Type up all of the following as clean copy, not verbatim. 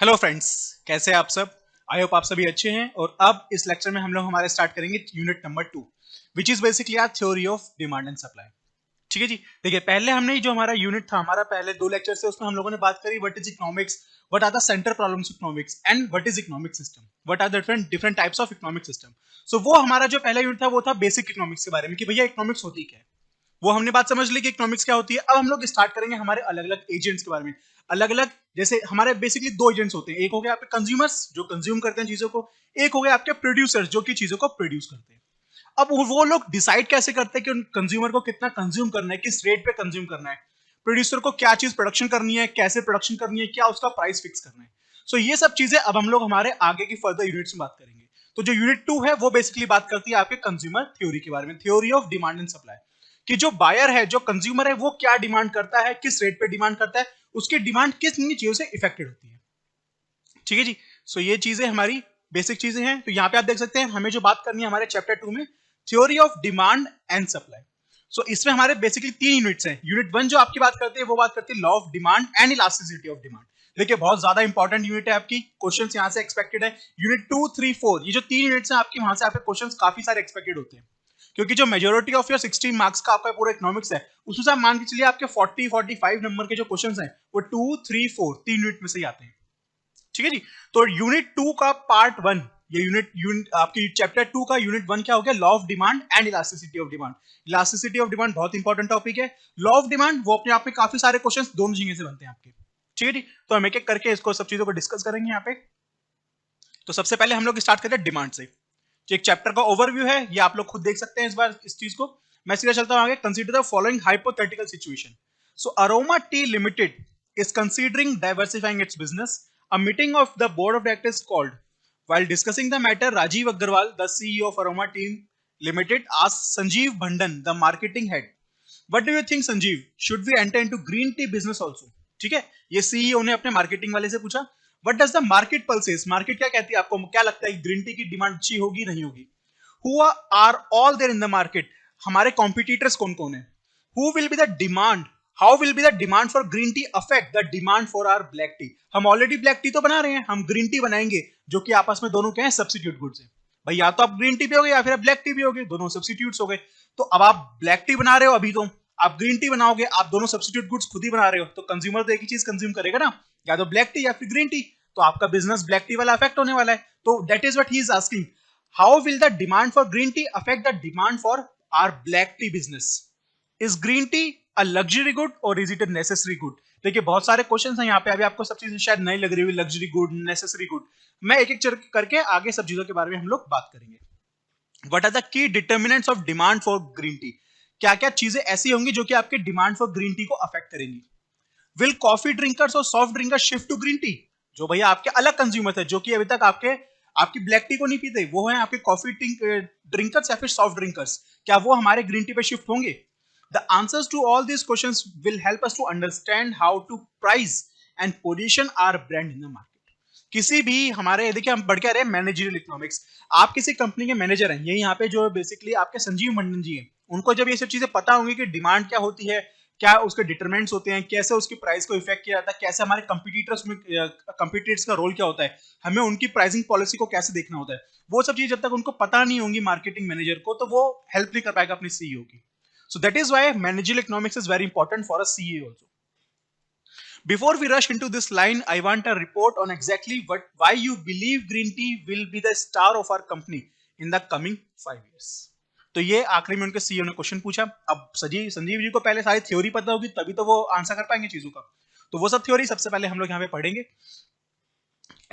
Hello friends, कैसे हैं आप सब। आई होप आप सभी अच्छे हैं। और अब इस लेक्चर में हम लोग हमारे स्टार्ट करेंगे unit number 2 which is basically our theory of demand and supply. ठीक है जी। देखिए, पहले हमने जो हमारा यूनिट था, हमारा पहले 2 लेक्चर से उसमें हम लोगों ने बात करी what is economics, what are the centre problems of economics and what is economic system, what are the different types of economic system. So वो हमारा जो पहला यूनिट था वो था बेसिक इकोनॉमिक्स के बारे में कि भैया इकोनॉमिक्स होती क्या है। वो हमने बात समझ ली कि इकोनॉमिक्स क्या होती है। अब हम लोग स्टार्ट करेंगे हमारे अलग अलग एजेंट्स के बारे में। अलग अलग, जैसे हमारे बेसिकली 2 एजेंट्स होते हैं। एक हो गया आपके कंज्यूमर्स जो कंज्यूम करते हैं चीजों को, एक हो गया आपके प्रोड्यूसर्स जो कि चीजों को प्रोड्यूस करते हैं। अब वो लोग डिसाइड कैसे करते हैं कि उन कंज्यूमर को कितना कंज्यूम करना है, किस रेट पे कंज्यूम करना है, प्रोड्यूसर को क्या चीज प्रोडक्शन करनी है, कैसे प्रोडक्शन करनी है, क्या उसका प्राइस फिक्स करना है। सो ये सब चीजें अब हम लोग हमारे आगे की फर्दर यूनिट्स में बात करेंगे। तो जो यूनिट 2 है वो बेसिकली बात करती है आपके कंज्यूमर थ्योरी के बारे में, theory of demand and supply. कि जो बायर है, जो कंज्यूमर है, वो क्या डिमांड करता है, किस रेट पे डिमांड करता है, उसकी डिमांड किस चीजों से इफेक्टेड होती है। ठीक है जी। सो ये चीजें हमारी बेसिक चीजें हैं। तो यहाँ पे आप देख सकते हैं हमें जो बात करनी है हमारे चैप्टर 2 में, theory of demand and supply. So इसमें हमारे बेसिकली 3 यूनिट्स हैं। यूनिट 1 जो आपकी बात करती है वो बात करती है law of demand and elasticity of demand. देखिए, बहुत ज्यादा इंपॉर्टेंट यूनिट है आपकी, क्वेश्चंस यहाँ से एक्सपेक्टेड है। यूनिट 2, 3, 4 ये जो 3 यूनिट्स हैं आपकी, वहां से आपके क्वेश्चंस काफी सारे एक्सपेक्टेड होते हैं। क्योंकि जो मेजोरिटी ऑफ योर 16 मार्क्स का आपका पूरा इकोनॉमिक्स है, उसमें से आप मान के चलिए आपके 40-45 नंबर के जो क्वेश्चंस हैं वो 2, 3, 4 3 यूनिट में से ही आते हैं। ठीक है जी। तो यूनिट 2 का पार्ट 1, ये यूनिट आपकी चैप्टर 2 का यूनिट 1 क्या हो गया, law of demand and elasticity of demand. Elasticity of demand बहुत इंपॉर्टेंट टॉपिक है। लॉ ऑफ डिमांड वो अपने आप में काफी सारे क्वेश्चंस दोनों जगह से बनते हैं आपके। ठीक है जी। तो हम एक एक करके इसको सब चीजों को डिस्कस करेंगे यहाँ पे। तो सबसे पहले हम लोग स्टार्ट करते हैं डिमांड से। जो एक चैप्टर का ओवरव्यू है, ये आप लोग खुद देख सकते हैं इस बार इस चीज को। मैं सीधा चलता हूं आगे। Consider the following hypothetical situation. So aroma T limited is considering diversifying its business. A meeting of the board of directors called. While discussing the matter, Rajiv Aggarwal, the CEO of Aroma Team Limited, asked Sanjeev Bhandan, the marketing head, "What do you think, Sanjeev? Should we enter into green tea business also?" ठीक है, ये CEO ने अपने marketing वाले से पूछा। What does the market pulses? Market क्या कहती है, आपको क्या लगता है ग्रीन टी की डिमांड अच्छी होगी नहीं होगी? Who are all there in the market? हमारे कॉम्पिटिटर्स कौन कौन है? Who will be the demand? How will be the demand for green tea affect the demand for our black tea? हम ऑलरेडी ब्लैक टी तो बना रहे हैं, हम ग्रीन टी बनाएंगे जो कि आपस में दोनों क्या है, सब्सिट्यूट गुड्स है। भाई या तो आप ग्रीन टी पियोगे या फिर आप ब्लैक टी पियोगे, दोनों सब्सिट्यूट्स हो गए। तो अब आप ब्लैक टी बना रहे हो, अभी तो आप ग्रीन टी बनाओगे, आप दोनों सब्सिट्यूट गुड्स खुद ही बना रहे हो, तो कंज्यूमर तो एक ही चीज कंज्यूम करेगा ना, या तो ब्लैक टी या फिर ग्रीन टी। तो आपका बिजनेस ब्लैक टी वाला अफेक्ट होने वाला है। तो that is what he is asking, how will the demand for green tea affect the demand for our black tea business? Is green tea a luxury good और is it a necessary good? देखिए, बहुत सारे questions हैं यहाँ पे। अभी आपको सब चीजें शायद नहीं लग रही हुई, लग्जरी गुड, नेसेसरी गुड। मैं एक एक करके आगे सब चीजों के बारे में हम लोग बात करेंगे। What are the key determinants of demand for green tea? क्या क्या चीजें ऐसी होंगी जो कि आपके डिमांड फॉर ग्रीन टी को अफेक्ट करेंगी? विल कॉफी ड्रिंकर्स और soft drinkers shift to green tea? जो भैया आपके अलग कंज्यूमर थे, जो कि अभी तक आपकी ब्लैक टी को नहीं पीते, वो है आपके कॉफी ड्रिंकर्स या फिर सॉफ्ट ड्रिंकर्स, क्या वो हमारे ग्रीन टी पे शिफ्ट होंगे? The answers to all these questions will help us to understand how to price and position our brand in the market. किसी भी हमारे, देखिए हम बढ़ के आ रहे हैं मैनेजरियल इकोनॉमिक्स। आप किसी कंपनी के मैनेजर हैं, ये यहाँ पे जो बेसिकली आपके संजीव मंडन जी हैं, उनको जब ये सब चीजें पता होंगी कि डिमांड क्या होती है, क्या उसके डिटरमिनेंट्स होते हैं, कैसे उसकी प्राइस को इफेक्ट किया जाता है, कैसे हमारे कंपटीटर्स का रोल क्या होता है, हमें उनकी प्राइसिंग पॉलिसी को कैसे देखना होता है, वो सब चीज जब तक उनको पता नहीं होंगी मार्केटिंग मैनेजर को, तो वो हेल्प नहीं कर पाएगा अपने सीईओ की। सो that is why managerial economics is very important for a CEO also. Before we rush into this line, I want a report on exactly why you believe green tea will be the star of our company in the coming 5 years. तो ये आखिरी में उनके CEO ने question पूछा। अब संजीव जी को पहले सारी थ्योरी पता होगी, तभी तो वो आंसर कर पाएंगे चीजों का। तो वो सब थ्योरी सबसे पहले हम लोग यहाँ पे पढ़ेंगे।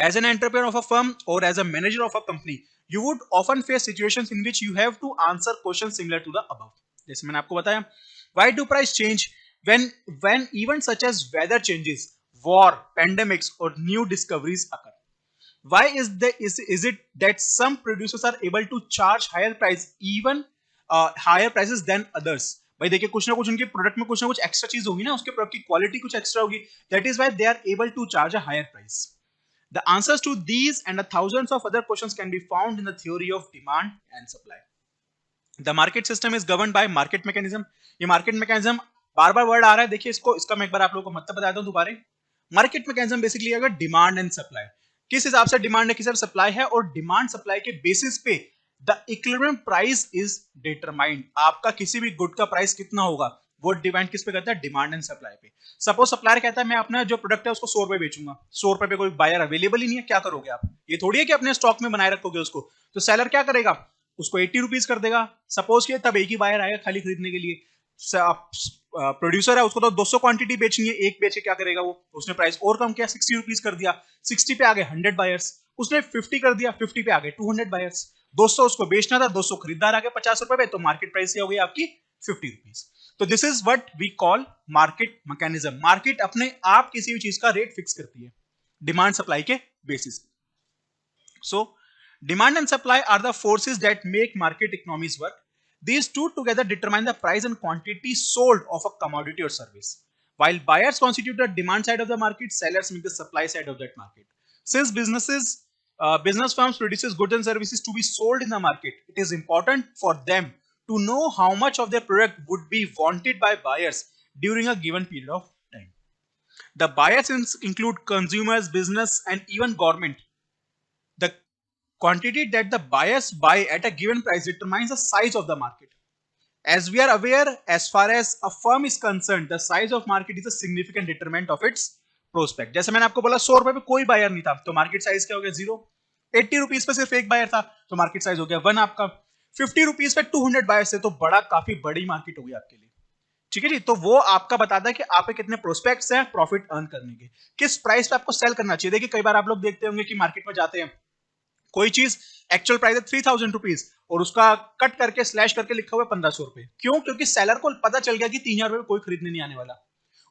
As an entrepreneur of a firm or as a manager of a company, you would often face situations in which you have to answer questions similar to the above. जैसे मैंने आपको बताया, why do price change when events such as weather changes, war, pandemics or new discoveries occur? Why is it that some producers are able to charge higher price, even higher prices than others? भाई देखिए, कुछ ना कुछ उनके product में कुछ ना कुछ एक्स्ट्रा चीज होगी ना, उसके प्रोडक्ट की क्वालिटी कुछ एक्स्ट्रा होगी। That is why they are able to charge a higher price. The answers to these and thousands of other questions can be found in the theory of demand and supply. The market system is governed by market mechanism. ये market mechanism बार बार word आ रहा है, देखिए इसको, इसका मैं एक बार आप लोगों को मतलब बताता हूँ दोबारा। मार्केट मैकेनिज्म बेसिकली अगर डिमांड एंड सप्लाई, किस हिसाब से डिमांड है किस हिसाब से सप्लाई है, और डिमांड सप्लाई के बेसिस पे the equilibrium price is determined. आपका किसी भी गुड का प्राइस कितना होगा वो डिपेंड किस पे करता है, डिमांड एंड सप्लाई पे। सपोज सप्लायर कहता है मैं अपना जो प्रोडक्ट है उसको 100 रुपए बेचूंगा, 100 रुपए पे कोई बायर अवेलेबल ही नहीं है, क्या करोगे आप? ये थोड़ी है कि अपने स्टॉक में बनाए रखोगे उसको, तो सेलर क्या करेगा, उसको 80 रुपीज कर देगा सपोज कि, तब एक ही बायर आएगा खाली खरीदने के लिए। प्रोड्यूसर है उसको तो 200 क्वांटिटी बेचनी है, एक बेचे क्या करेगा वो, उसने प्राइस और कम किया 60 रुपीज कर दिया, 60 पे आ गए 100 बायर्स, उसने 50 कर दिया 50 पे आ गए 200 बायर्स, 200 उसको बेचना था 200 खरीदार आ गए 50 रुपए पे, तो मार्केट प्राइस क्या हो गई आपकी 50 रुपीज। तो this is what we call market mechanism. Market अपने आप किसी भी चीज का रेट फिक्स करती है डिमांड सप्लाई के basis. So demand and supply are the forces that make market economies work. These two together determine the price and quantity sold of a commodity or service. While buyers constitute the demand side of the market, sellers make the supply side of that market. Since business firms produces goods and services to be sold in the market, it is important for them to know how much of their product would be wanted by buyers during a given period of time. The buyers include consumers, business, and even government. The quantity that the buyers buy at a given price determines the size of the market. As we are aware, as far as a firm is concerned, the size of market is a significant determinant of its prospect. जैसे मैंने आपको बोला 100 रुपए पे कोई buyer नहीं था, तो मार्केट साइज क्या हो गया 0। 80 रुपीज पे सिर्फ एक बायर था, तो मार्केट साइज हो गया 1 आपका। 50 रुपीज पे 200 बायर्स थे, तो बड़ा काफी बड़ी मार्केट हो गई आपके लिए। ठीक है जी, तो वो आपका बताता है कि आप पे कितने प्रोस्पेक्ट्स हैं प्रॉफिट अर्न करने के, किस प्राइस पे आपको सेल करना चाहिए। देखिए कई बार आप लोग देखते होंगे कि मार्केट में जाते हैं, कोई चीज एक्चुअल प्राइस है 3000 रुपीज और उसका कट करके स्लैश करके लिखा हुआ है 1500 रुपए। क्यों? क्योंकि सेलर को पता चल गया कि 3000 रुपए कोई खरीदने नहीं आने वाला,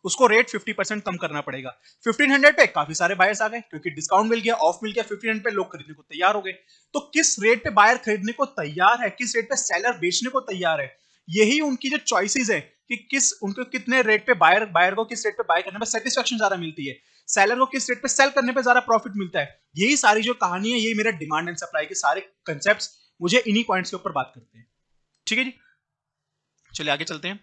उसको रेट 50% कम करना पड़ेगा। 1500 पे काफी सारे बायर्स आ गए क्योंकि डिस्काउंट मिल गया, ऑफ मिल गया, 1500 पे लोग खरीदने को तैयार हो गए। तो किस रेट पे बायर खरीदने को तैयार है, किस रेट पे सेलर बेचने को तैयार है, यही उनकी जो चॉइसेस है कि किस उनको कितने रेट पे बायर को किस रेट पे बाय करने में सेटिस्फेक्शन ज्यादा मिलती है, सेलर को किस रेट पे सेल करने पे ज्यादा प्रॉफिट मिलता है। यही सारी जो कहानी है, यही मेरा डिमांड एंड सप्लाई के सारे कंसेप्ट्स मुझे इन्हीं पॉइंट्स के ऊपर बात करते हैं। ठीक है जी, चलिए आगे चलते हैं।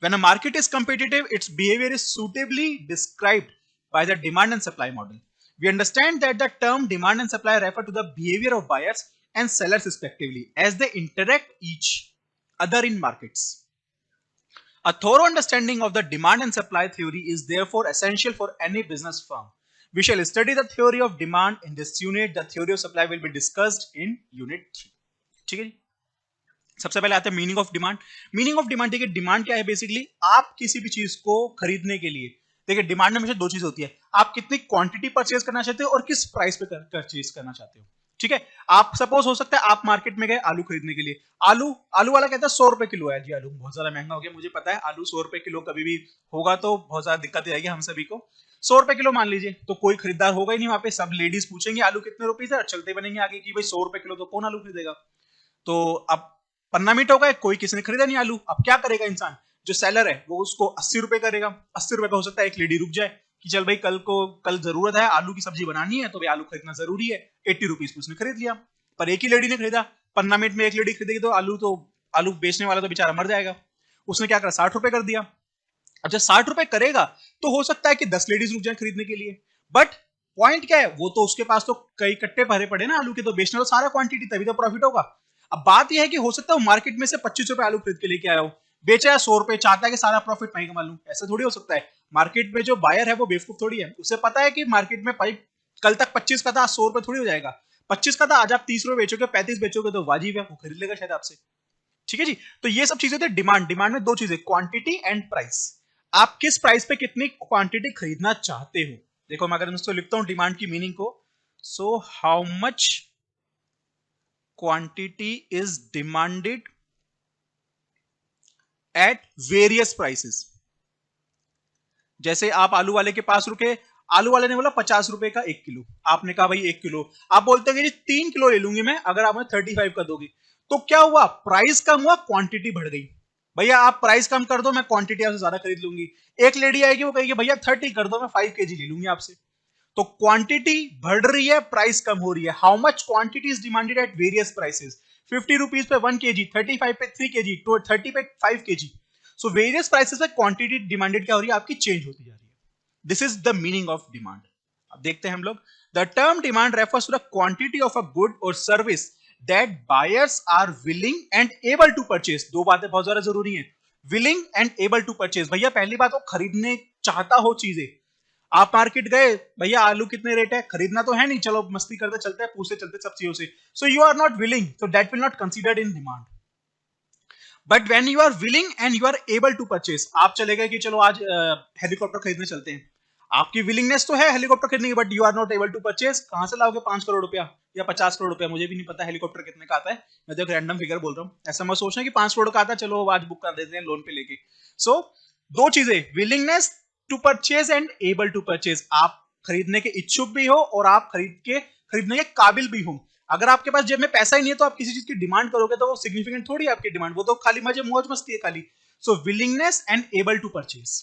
When a market is competitive, its behavior is suitably described by the demand and supply model. We understand that the term demand and supply refer to the behavior of buyers and sellers respectively as they interact each other in markets. A thorough understanding of the demand and supply theory is therefore essential for any business firm. We shall study the theory of demand in this unit. The theory of supply will be discussed in unit 3. ठीक है जी, सबसे पहले आता है meaning of demand. Meaning of demand, देखिए demand क्या है, basically आप किसी भी चीज को खरीदने के लिए, देखिए डिमांड में हमेशा दो चीज होती है, आप कितनी क्वांटिटी परचेज करना चाहते हो और किस प्राइस पे परचेज करना चाहते हो। ठीक है, आप सपोज हो सकता है आप मार्केट में गए आलू खरीदने के लिए, आलू वाला कहता है 100 रुपए किलो है जी, आलू बहुत ज्यादा महंगा हो गया, मुझे पता है आलू 100 रुपए किलो कभी भी होगा तो बहुत ज्यादा दिक्कत आएगी हम सभी को। 100 रुपए किलो मान लीजिए, तो कोई खरीदार होगा ही नहीं वहां पे, सब लेडीज पूछेंगे आलू कितने रुपीस है, चलते बनेंगे आगे कि भाई 100 रुपए किलो तो कौन आलू खरीदेगा। तो अब 15 मिनट हो गए, कोई किसी ने खरीदा नहीं आलू। अब क्या करेगा इंसान, जो सेलर है वो उसको 80 रुपए करेगा। 80 रुपए पे हो सकता है एक लेडी रुक जाए कि चल भाई कल जरूरत है, आलू की सब्जी बनानी है तो भाई आलू खरीदना जरूरी है, 80 रुपीज पे उसने खरीद लिया। पर एक ही लेडी ने खरीदा, 15 मिनट में एक लेडी खरीदेगी तो आलू बेचने वाला तो बेचारा मर जाएगा। उसने क्या करा, 60 रुपए कर दिया। अब जब 60 रुपए करेगा तो हो सकता है कि 10 लेडीज रुक जाए खरीदने के लिए, बट पॉइंट क्या है, वो तो उसके पास तो कई कट्टे भरे पड़े ना आलू के, तो बेचना तो सारा क्वांटिटी, तभी तो प्रॉफिट होगा। अब बात यह है कि हो सकता है मार्केट में से 25 रुपए आलू खरीद के लेके आया हो, बेचा है 100 रुपए, चाहता है कि सारा प्रॉफिट मैं कमा लूं, ऐसा थोड़ी हो सकता है। मार्केट में जो बायर है वो बेवकूफ थोड़ी है, उसे पता है कि मार्केट में कल तक 25 का था, 100 रुपए थोड़ी हो जाएगा। 25 का था, आज आप 30 रुपए बेचोगे, 35 बेचोगे तो वाजिब है, वो खरीद लेगा शायद आपसे। ठीक है जी, तो ये सब चीजें होती है डिमांड। डिमांड में दो चीजें, क्वांटिटी एंड प्राइस। आप किस प्राइस पे कितनी क्वांटिटी खरीदना चाहते हो। देखो मैं अगर इसको लिखता हूं डिमांड की मीनिंग को, so how much quantity is demanded eight various prices. जैसे आप आलू वाले के पास रुके, आलू वाले ने बोला 50 रुपए का 1 किलो, आपने कहा भाई 1 किलो, आप बोलते हैं कि 3 किलो ले लूंगी मैं अगर आप मुझे 35 का दोगे। तो क्या हुआ, प्राइस कम हुआ, क्वांटिटी बढ़ गई। भैया आप प्राइस कम कर दो, मैं क्वांटिटी आपसे ज्यादा खरीद लूंगी। एक लेडी आएगी, वो कहेगी भैया 30 कर दो, मैं 5 केजी ले लूंगी आपसे। तो क्वांटिटी बढ़ रही है, प्राइस कम हो रही है। How much quantity is demanded eight various prices. 50 rupees पे 1 केजी, 35 पे 3 केजी, 30 पे 5 केजी। सो वेरियस प्राइसेस पे क्वांटिटी डिमांडेड क्या हो रही है आपकी, चेंज होती जा रही है। This is the meaning of demand. अब देखते हैं हम लोग, the term demand refers to the quantity of a good और service that buyers are willing and able to purchase. दो बातें बहुत ज्यादा जरूरी हैं, willing and able to purchase. भैया पहली बात, वो खरीदने चाहता हो चीजें। आप मार्केट गए, भैया आलू कितने रेट है, खरीदना तो है नहीं, चलो मस्ती करते चलते हैं, पूछते चलते सब चीजों से, so you are not willing, so that will not considered in demand. But when you are willing and you are able to purchase, आप चले गए कि चलो आज हेलीकॉप्टर खरीदने चलते हैं, आपकी विलिंगनेस तो है हेलीकॉप्टर खरीदने की, but you are not able to purchase. कहां से लाओगे 5 करोड़ रुपया या 50 करोड़ रुपया, मुझे भी नहीं पता हेलीकॉप्टर कितने का आता है, मैं तो एक रैंडम फिगर बोल रहा हूँ। ऐसा मत सोचना कि 5 करोड़ का आता है, चलो आज बुक कर देते हैं लोन पे लेके। सो दो चीजें, willingness to purchase and able to purchase. आप खरीदने के इच्छुक भी हो और आप खरीदने के काबिल भी हो। अगर आपके पास जेब में पैसा ही नहीं है तो आप किसी चीज की डिमांड करोगे तो वो सिग्निफिकेंट थोड़ी है आपकी डिमांड, वो तो खाली मजे मौज मस्ती है खाली। So willingness and able to purchase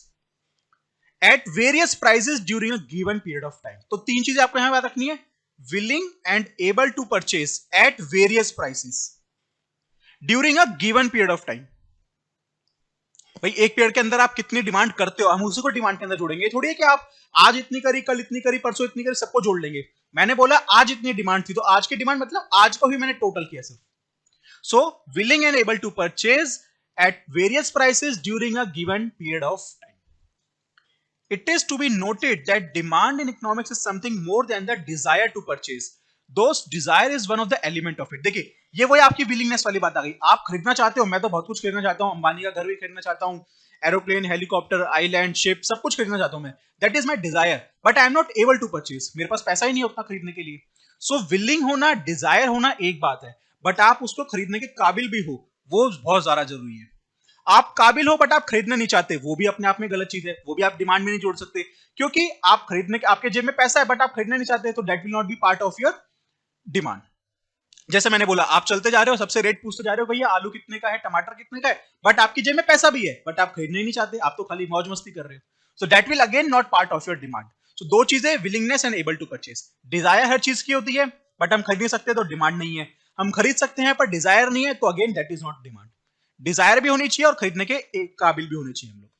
at various prices during a given period of time. तो तीन चीजें आपको यहां याद रखनी है, willing and able to purchase at various prices during a given period of time. भाई एक पीरियड के अंदर आप कितनी डिमांड करते हो, हम उसी को डिमांड के अंदर जोड़ेंगे। थोड़ी है कि आप आज इतनी करी, कल इतनी करी, परसों इतनी करी, सबको जोड़ लेंगे। मैंने बोला आज इतनी डिमांड थी, तो आज की डिमांड मतलब आज को ही मैंने टोटल किया सिर्फ। So willing and able to purchase at various prices during a given period of time. It is to be noted that demand in economics is something more than the desire to purchase. Those desire is one of the element of it. देखिए ये वही आपकी willingness वाली बात आ गई, आप खरीदना चाहते हो, मैं तो बहुत कुछ खरीदना चाहता हूँ, अंबानी का घर भी खरीदना चाहता हूँ, एरोप्लेन, हेलीकॉप्टर, आइलैंड, शिप, सब कुछ खरीदना चाहता हूँ मैं, that is my desire, but I am not able to purchase, मेरे पास पैसा ही नहीं होता खरीदने के लिए। सो विलिंग होना, डिजायर होना एक बात है, बट आप उसको खरीदने के काबिल भी हो, वो बहुत ज्यादा जरूरी है। आप काबिल हो बट आप खरीदना नहीं चाहते, वो भी अपने आप में गलत चीज है, वो भी आप डिमांड में नहीं जोड़ सकते, क्योंकि आप खरीदने के, आपके जेब में पैसा है बट आप खरीदना नहीं चाहते, तो that will not be part of your demand. जैसे मैंने बोला, आप चलते जा रहे हो, सबसे रेट पूछते जा रहे हो, भैया आलू कितने का है, टमाटर कितने का है, बट आपकी जेब में पैसा भी है बट आप खरीदना ही नहीं चाहते, आप तो खाली मौज मस्ती कर रहे हो, so that will again not part of your demand. So दो चीजें, willingness and able to purchase. Desire हर चीज की होती है बट हम खरीद नहीं सकते तो डिमांड नहीं है, हम खरीद सकते हैं पर डिजायर नहीं है, तो again that is not demand. Desire भी होनी चाहिए और खरीदने के एक काबिल भी होने चाहिए हम लोग।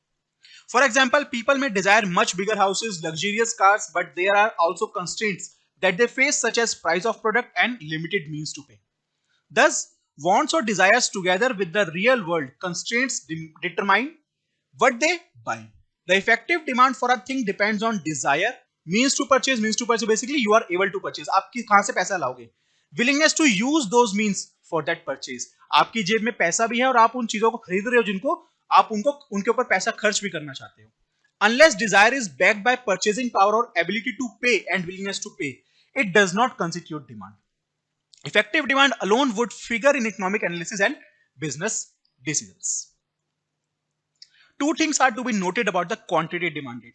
For example, people may desire much bigger houses, luxurious cars, but there are also constraints that they face, such as price of product and limited means to pay. Thus, wants or desires together with the real world constraints determine what they buy. The effective demand for a thing depends on desire, means to purchase. Means to purchase basically you are able to purchase. आप कहां से पैसा लाओगे? Willingness to use those means for that purchase. आपकी जेब में पैसा भी है और आप उन चीजों को खरीद रहे हो जिनको आप उनके ऊपर पैसा खर्च भी करना चाहते हो। Unless desire is backed by purchasing power or ability to pay and willingness to pay, it does not constitute demand. Effective demand alone would figure in economic analysis and business decisions. Two things are to be noted about the quantity demanded.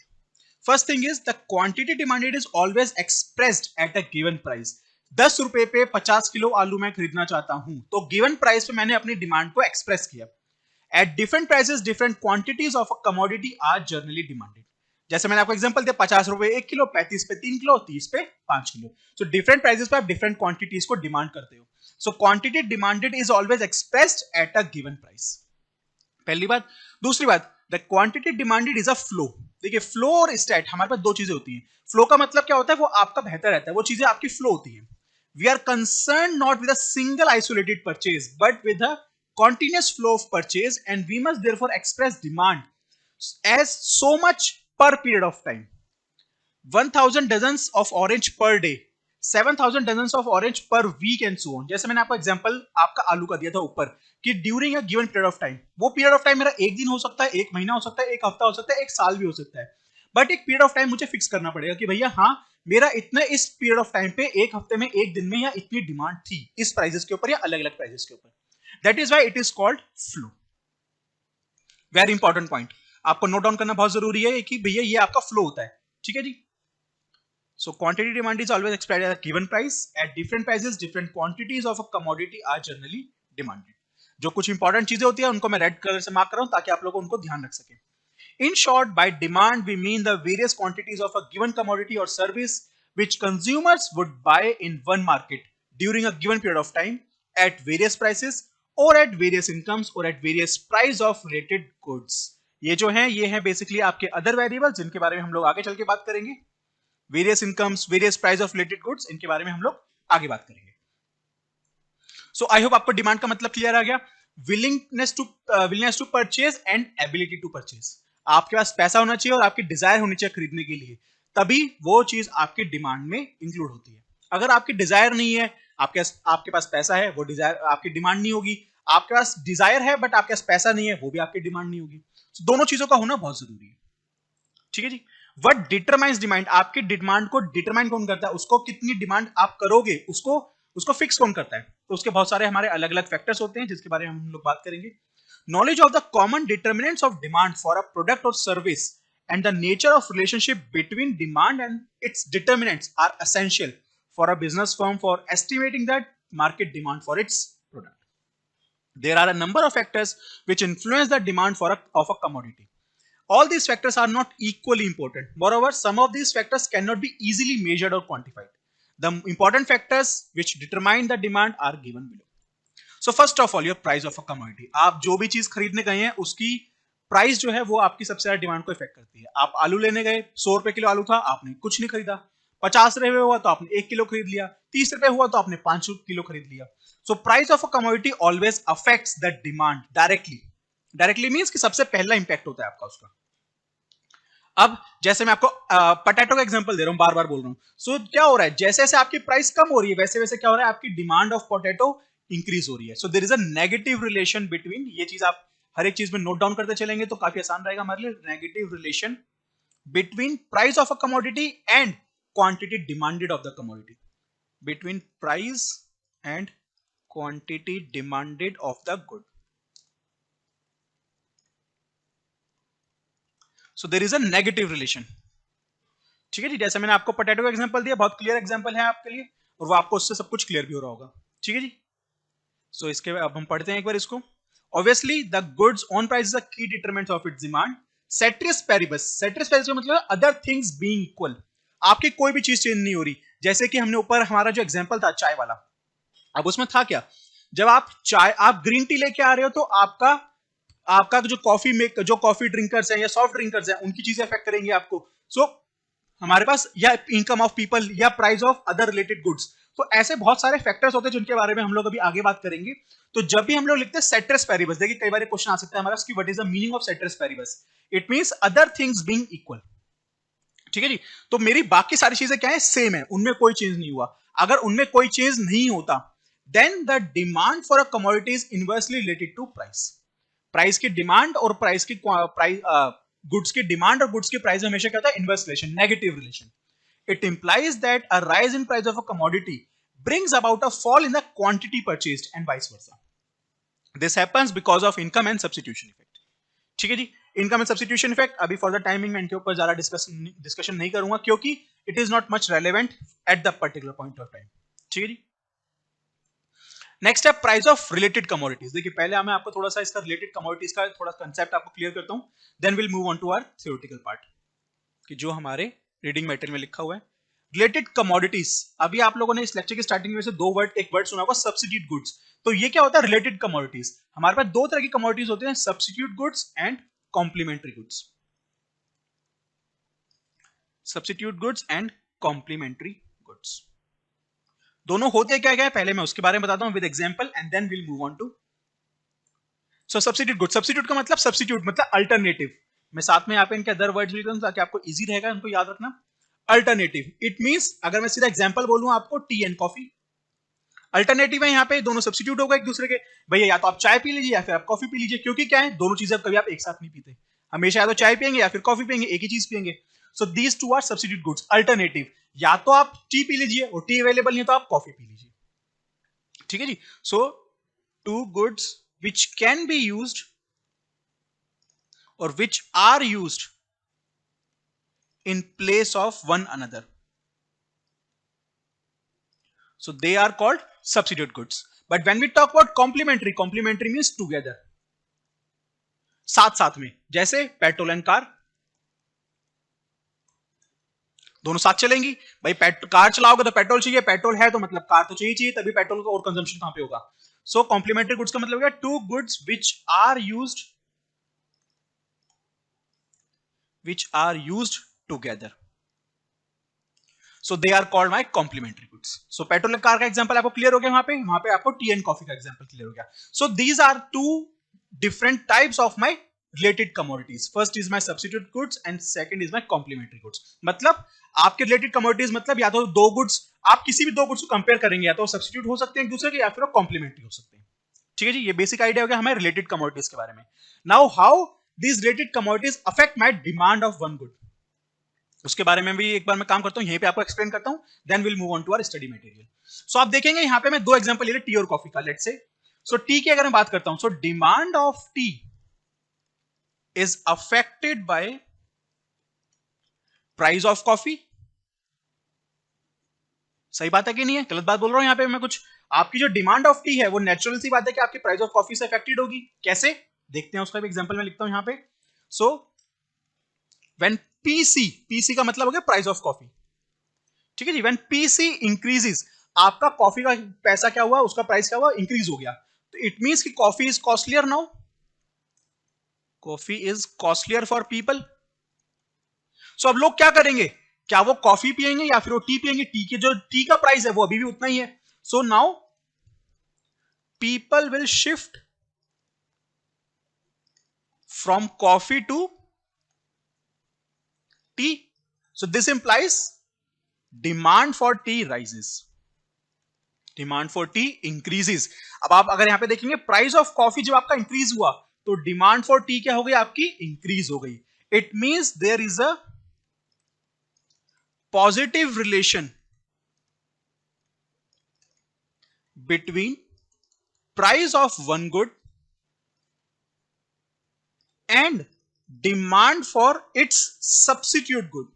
First thing is the quantity demanded is always expressed at a given price. 10 रुपए पे 50 kilo आलू मैं खरीदना चाहता हूं, तो given price पे मैंने अपनी डिमांड को एक्सप्रेस किया। At different prices different quantities of a commodity are generally demanded. जैसे मैंने आपको एग्जांपल दिया, 50 रुपए 1 किलो, 35 पे 3 किलो, 30 पे 5 किलो। सो डिफरेंट प्राइसेस पे आप डिफरेंट क्वांटिटीज को डिमांड करते हो। So quantity demanded is always expressed at a given price, पहली बात। दूसरी बात, the quantity demanded is a flow. देखिए फ्लो और स्टेट, हमारे पास दो चीजें होती हैं। फ्लो का मतलब क्या होता है, वो आपका बेहतर रहता है, वो चीजें आपकी फ्लो होती है। We are concern not with a single isolated purchase but with a continuous flow of purchase, and we must therefore express demand as so much per period of time. 1000 dozens of orange per day, 7000 dozens of orange per week and so on. जैसे मैंने आपको example आपका आलू का दिया था ऊपर कि during a given period of time, वो पीरियड ऑफ टाइम मेरा एक दिन हो सकता है, एक महीना हो सकता है, एक हफ्ता हो सकता है, एक साल भी हो सकता है, बट एक पीरियड ऑफ टाइम मुझे फिक्स करना पड़ेगा कि भैया हाँ मेरा इतने इस पीरियड ऑफ टाइम पे, एक हफ्ते में, एक दिन में या इतनी डिमांड थी इस प्राइसेस के ऊपर या अलग अलग प्राइसेस के ऊपर। That is why it is called flow. Very important point. आपको नोट डाउन करना बहुत जरूरी है कि भैया ये आपका फ्लो होता है, ठीक है जी। So quantity demand is always expressed at a given price. At different prices, different quantities of a commodity are generally demanded. जो कुछ इंपॉर्टेंट चीजें होती है उनको मैं रेड कलर से मार्क कर रहा हूं ताकि आप लोग उनको ध्यान रख सके। In short, by demand we mean the various quantities of a given commodity or service which consumers would buy in one market during a given period of time at various prices or at various incomes or at various price of related goods ये जो है ये है basically आपके other variables, जिनके बारे में हम लोग आगे चल के बात करेंगे। Various incomes, various price of related goods, इनके बारे में हम लोग आगे बात करेंगे। सो आई होप आपको डिमांड का मतलब क्लियर आ गया। Willingness to purchase and ability to purchase, आपके पास पैसा होना चाहिए और आपकी डिजायर होनी चाहिए खरीदने के लिए, तभी वो चीज आपकी डिमांड में इंक्लूड होती है। अगर आपकी डिजायर नहीं है, आपके पास पैसा है, वो डिजायर आपकी डिमांड नहीं होगी। आपके पास डिजायर है बट आपके पास पैसा नहीं है, वो भी आपकी डिमांड नहीं होगी। so, दोनों चीजों का होना बहुत जरूरी है। ठीक है जी। व्हाट डिटरमाइंस डिमांड, आपकी डिमांड को डिटरमाइन कौन करता है, उसको कितनी डिमांड आप करोगे उसको फिक्स कौन करता है। तो उसके बहुत सारे हमारे अलग अलग फैक्टर्स होते हैं जिसके बारे में हम लोग बात करेंगे। Knowledge of the common determinants of demand for a product और service and the nature of relationship between demand and its determinants are essential for a business firm for estimating the market demand for its product. There are a number of factors which influence the demand of a commodity. All these factors are not equally important. Moreover, some of these factors cannot be easily measured or quantified. The important factors which determine the demand are given below. So first of all, your price of a commodity. आप जो भी चीज खरीदने गए हैं उसकी price जो है वो आपकी सबसे ज्यादा डिमांड को इफेक्ट करती है। आप आलू लेने गए, 100 रुपए किलो आलू था, आपने कुछ नहीं खरीदा। 50 रुपए हुआ तो आपने 1 किलो खरीद लिया। 30 रुपए हुआ तो आपने 5 किलो खरीद लिया। So price of a commodity always affects the demand directly. Directly means कि सबसे पहला इंपैक्ट होता है आपका उसका। अब जैसे मैं आपको पोटैटो का एग्जांपल दे रहा हूं, बार बार बोल रहा हूं। सो क्या हो रहा है, जैसे जैसे आपकी प्राइस कम हो रही है वैसे वैसे क्या हो रहा है, आपकी डिमांड ऑफ पोटैटो इंक्रीज हो रही है। So there is a negative relation between, ये चीज आप हर एक चीज में नोट डाउन करते चलेंगे तो काफी आसान रहेगा हमारे लिए। Negative relation between price of a commodity and quantity demanded of the commodity, between price and quantity demanded of the good. So there is a negative relation. ठीक है जी। जैसे मैंने आपको पोटैटो का एग्जांपल दिया, बहुत क्लियर एग्जांपल है आपके लिए और वो आपको उससे सब कुछ क्लियर भी हो रहा होगा। ठीक है जी। सो इसके अब हम पढ़ते हैं एक बार इसको। Obviously, the goods own price is a key determinant of its demand. Ceteris paribus, ceteris paribus का मतलब other things being equal. आपकी कोई भी चीज चेंज नहीं हो रही। जैसे कि हमने ऊपर हमारा जो एग्जांपल था चाय वाला, अब उसमें था क्या, जब आप ग्रीन टी लेके आ रहे हो तो आपका जो कॉफी ड्रिंकर्स हैं या सॉफ्ट ड्रिंकर्स हैं उनकी चीजें अफेक्ट करेंगी आपको। सो हमारे पास या इनकम ऑफ पीपल या price of other related goods. तो ऐसे बहुत सारे फैक्टर्स होते हैं जिनके बारे में हम लोग अभी आगे बात करेंगे। तो जब भी हम लोग लिखते हैं सेट्रेस पेरिबस, देखिए कई बार क्वेश्चन आ सकता है हमारा कि what is the meaning of ceteris paribus. It means other things being equal. ठीक है जी। तो मेरी बाकी सारी चीजें क्या है, सेम है, उनमें कोई चेंज नहीं हुआ। अगर उनमें कोई चेंज नहीं होता then the demand for a commodity is inversely related to price. Price की डिमांड और प्राइस की गुड्स की डिमांड और गुड्स की प्राइस हमेशा क्या होता है, inverse relation, negative relation. It implies that a rise in price of a commodity brings about a fall in the quantity purchased and vice versa. This happens because of income and substitution effect. ठीक है जी। Income and substitution effect अभी for the timing मैं इनके ऊपर ज्यादा discussion नहीं करूंगा क्योंकि it is not much relevant at the particular point of time. ठीक है जी। नेक्स्ट है प्राइस ऑफ रिलेटेड कमोडिटीज। देखिए पहले मैं आपको थोड़ा सा इसका रिलेटेड कमोडिटीज का थोड़ा कंसेप्ट आपको क्लियर करता हूं, then will move on to our theoretical part कि जो हमारे रीडिंग मटेरियल में लिखा हुआ है। रिलेटेड कमोडिटीज, अभी आप लोगों ने इस लेक्चर की स्टार्टिंग में से एक वर्ड सुना होगा, सब्स्टिट्यूट गुड्स। तो ये क्या होता है, रिलेटेड कमोडिटीज। हमारे पास दो तरह की कमोडिटीज होते हैं, substitute goods and complementary goods. Substitute goods and complementary goods दोनों होते क्या क्या है पहले मैं उसके बारे में बताता हूं with example and then will move on to. So substitute goods, substitute का मतलब सब्स्टिट्यूट मतलब अल्टरनेटिव। मैं साथ में यहाँ पे इनके अदर वर्ड्स लिख रहा हूं ताकि आपको इजी रहेगा इनको याद रखना। अल्टरनेटिव इट मींस, अगर मैं सीधा एग्जांपल बोलूं आपको, टी एंड कॉफी। अल्टरनेटिव है यहाँ पे, दोनों सब्स्टिट्यूट होगा एक दूसरे के। भैया या तो आप चाय पी लीजिए या फिर आप कॉफी पी लीजिए, क्योंकि क्या है दोनों चीजें कभी आप एक साथ नहीं पीते, हमेशा या तो चाय पियेंगे या फिर कॉफी पियेंगे, एक ही चीज पियेंगे। So these two are substitute goods. Alternative, या तो आप टी पी लीजिए और टी अवेलेबल नहीं है तो आप कॉफी पी लीजिए। ठीक है जी। So two goods which can be used or which are used in place of one another, so they are called substitute goods. But when we talk about complementary, complementary means together, साथ साथ में, जैसे petrol and car, दोनों साथ चलेंगी। भाई car चलाओगे तो पेट्रोल चाहिए, पेट्रोल है तो मतलब कार तो चाहिए, तभी पेट्रोल का और कंजम्पशन कहां पे होगा। सो कॉम्प्लीमेंट्री गुड्स का मतलब क्या, two goods which are used which are used together. So they are called my complementary goods. So petrol car का एग्जांपल आपको क्लियर हो गया, वहां पे आपको टी एंड कॉफी का एग्जांपल क्लियर हो गया. So these are two different types of my related commodities. First is my substitute goods and second is my complementary goods. मतलब आपके related commodities मतलब या तो दो गुड्स, आप किसी भी दो गुड्स को कंपेयर करेंगे या तो सब्स्टिट्यूट हो सकते हैं एक दूसरे के या फिर कॉम्प्लीमेंट्री हो सकते हैं. ठीक है जी, ये बेसिक आइडिया हो गया हमारे रिलेटेड कमोडिटीज के बारे में. Now how these related commodities affect my demand of one good, उसके बारे में भी एक बार मैं काम करता हूं, यहीं पे आपको एक्सप्लेन करता हूं, then will move on to our study material. So आप देखेंगे यहां पे मैं दो एग्जांपल ले रहा टी और कॉफी का. लेट्स से सो टी की अगर मैं बात करता हूं, so demand of T is affected by price of coffee. सही बात है कि नहीं है, गलत बात बोल रहा हूं यहां पे मैं कुछ. आपकी जो डिमांड ऑफ टी है वो नेचुरल सी बात है कि आपकी प्राइस ऑफ कॉफी से अफेक्टेड होगी. कैसे देखते हैं उसका भी एग्जांपल मैं लिखता हूं यहां पे. सो व्हेन पीसी का मतलब हो गया प्राइस ऑफ कॉफी. ठीक है जी, व्हेन पीसी इंक्रीजेस, आपका कॉफी का पैसा क्या हुआ, उसका प्राइस क्या हुआ, इंक्रीज हो गया. तो इट मींस कि coffee is costlier now. Coffee is costlier for people. So अब लोग क्या करेंगे, क्या वो कॉफी पिएंगे या फिर वो टी पिएंगे. टी के जो टी का प्राइस है वो अभी भी उतना ही है. So now people will shift from coffee to tea. So this implies demand for tea rises, demand for tea increases. अब आप अगर यहां पे देखेंगे प्राइस ऑफ कॉफी जब आपका इंक्रीज हुआ तो डिमांड फॉर टी क्या हो गई, आपकी इंक्रीज हो गई. It means there is a positive relation between price of one good and demand for its substitute good.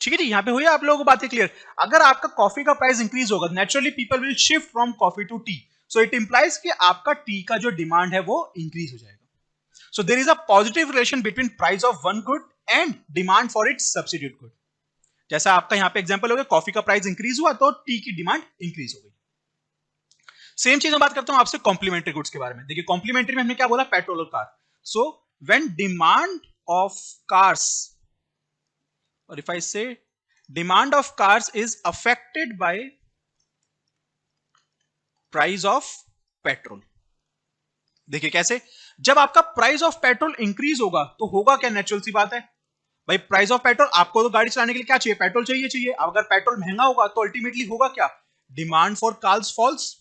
ठीक है जी, यहां पे हुई आप लोगों को बातें क्लियर. अगर आपका कॉफी का प्राइस इंक्रीज होगा, naturally people will shift from coffee to tea. So it implies कि आपका टी का जो डिमांड है वो इंक्रीज हो जाएगा. So there is a positive relation between price of one good and demand for its substitute good. जैसा आपका यहां पे एग्जांपल हो गया, कॉफी का प्राइस इंक्रीज हुआ तो टी की डिमांड इंक्रीज हो गई. सेम चीज मैं बात करता हूं आपसे कॉम्प्लीमेंट्री गुड्स के बारे में. देखिए कॉम्प्लीमेंट्री में हमने क्या बोला, पेट्रोल और car. So when demand of cars, or if I say demand of cars is affected by price of petrol. देखिए कैसे, जब आपका प्राइस ऑफ पेट्रोल इंक्रीज होगा तो होगा क्या, नेचुरल सी बात है भाई, प्राइस ऑफ पेट्रोल, आपको तो गाड़ी चलाने के लिए क्या चाहिए, पेट्रोल चाहिए. अगर पेट्रोल महंगा होगा तो अल्टीमेटली होगा क्या, डिमांड फॉर कार्स फॉल्स.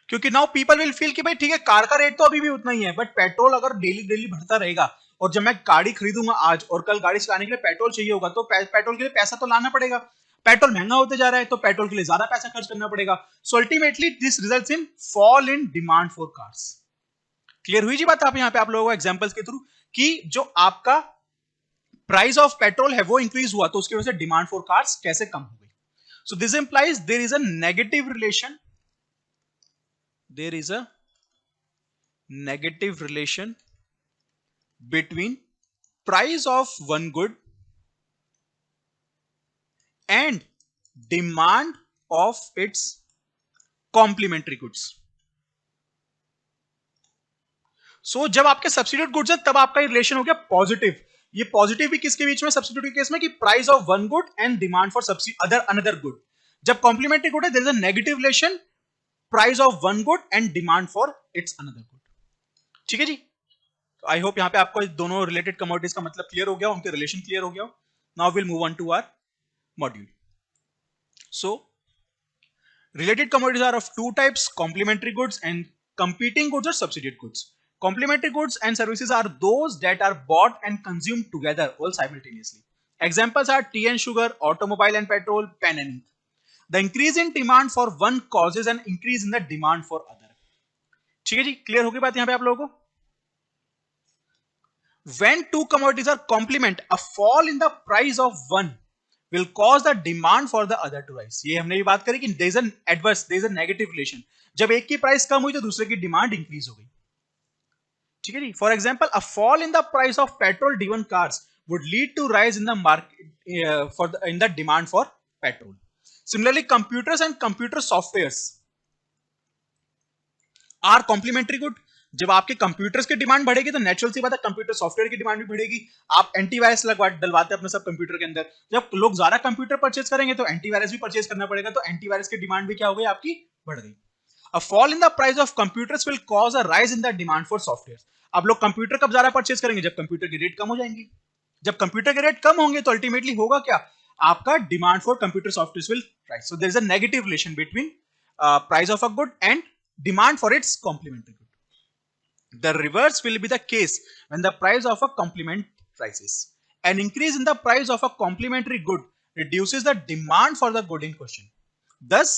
क्योंकि नाउ पीपल विल फील कि भाई ठीक है कार का रेट तो अभी भी उतना ही है, बट पेट्रोल अगर डेली बढ़ता रहेगा और जब मैं गाड़ी खरीदूंगा आज और कल गाड़ी चलाने के लिए पेट्रोल चाहिए होगा तो पेट्रोल के लिए पैसा तो लाना पड़ेगा. पेट्रोल महंगा होते जा रहा है तो पेट्रोल के लिए ज्यादा पैसा खर्च करना पड़ेगा. So ultimately this results in fall in demand for cars. Clear हुई जी बात आप यहां पे आप लोगों को एग्जांपल्स के थ्रू कि जो आपका प्राइस ऑफ पेट्रोल है वो इंक्रीज हुआ तो उसकी वजह से डिमांड फॉर कार्स कैसे कम हो गई. So this implies there is a negative relation, there is a negative relation between price of one good and demand of its complementary goods. So जब आपके सब्स्टिट्यूट गुड्स है तब आपका रिलेशन हो गया पॉजिटिव. ये पॉजिटिव भी किसके बीच में, सब्स्टिट्यूट के केस में, कि price of one good and demand for another good. जब कॉम्प्लीमेंट्री गुड है there is a negative relation price of one good and demand for its another good. ठीक है जी, तो आई होप यहां पे आपको दोनों रिलेटेड कमोडिटीज का मतलब क्लियर हो गया, उनके रिलेशन क्लियर हो गया. Now will move on to our module. So related commodities are of two types, complementary goods and competing goods or substitute goods. Complementary goods and services are those that are bought and consumed together all simultaneously. Examples are tea and sugar, automobile and petrol, pen and ink. The increase in demand for one causes an increase in the demand for other. ठीक है जी, clear हो गई बात यहां पे आप लोगों को. When two commodities are complement, a fall in the price of one will cause the demand for the other to rise. ये हमने भी बात करी कि there is an adverse, there is a negative relation. जब एक की प्राइस कम हुई तो दूसरे की डिमांड इंक्रीज हो गई. ठीक है जी, for example a fall in the price of petrol driven cars would lead to rise in the market in the demand for petrol. Similarly, computers and computer softwares are complementary good. जब आपके computers की demand बढ़ेगी तो natural सी बात है computer software की demand भी बढ़ेगी। आप एंटीवायरस डलवाते हैं अपने सब कंप्यूटर के अंदर, जब लोग ज्यादा कंप्यूटर परचेज करेंगे तो एंटीवायरस भी परचेज करना पड़ेगा, तो एंटीवायरस की डिमांड भी क्या हो गई आपकी, बढ़ गई। A fall in the price of computers will cause a rise in the demand for software. अब लोग कंप्यूटर कब ज्यादा परचेज करेंगे, जब कंप्यूटर की रेट कम हो जाएंगी। जब कंप्यूटर के रेट कम होंगे तो अल्टीमेटली होगा क्या, आपका demand for computer software will rise. So there is a negative relation between price of a good and demand for its complementary good. The reverse will be the case when the price of a complement rises. An increase in the price of a complementary good reduces the demand for the good in question. Thus,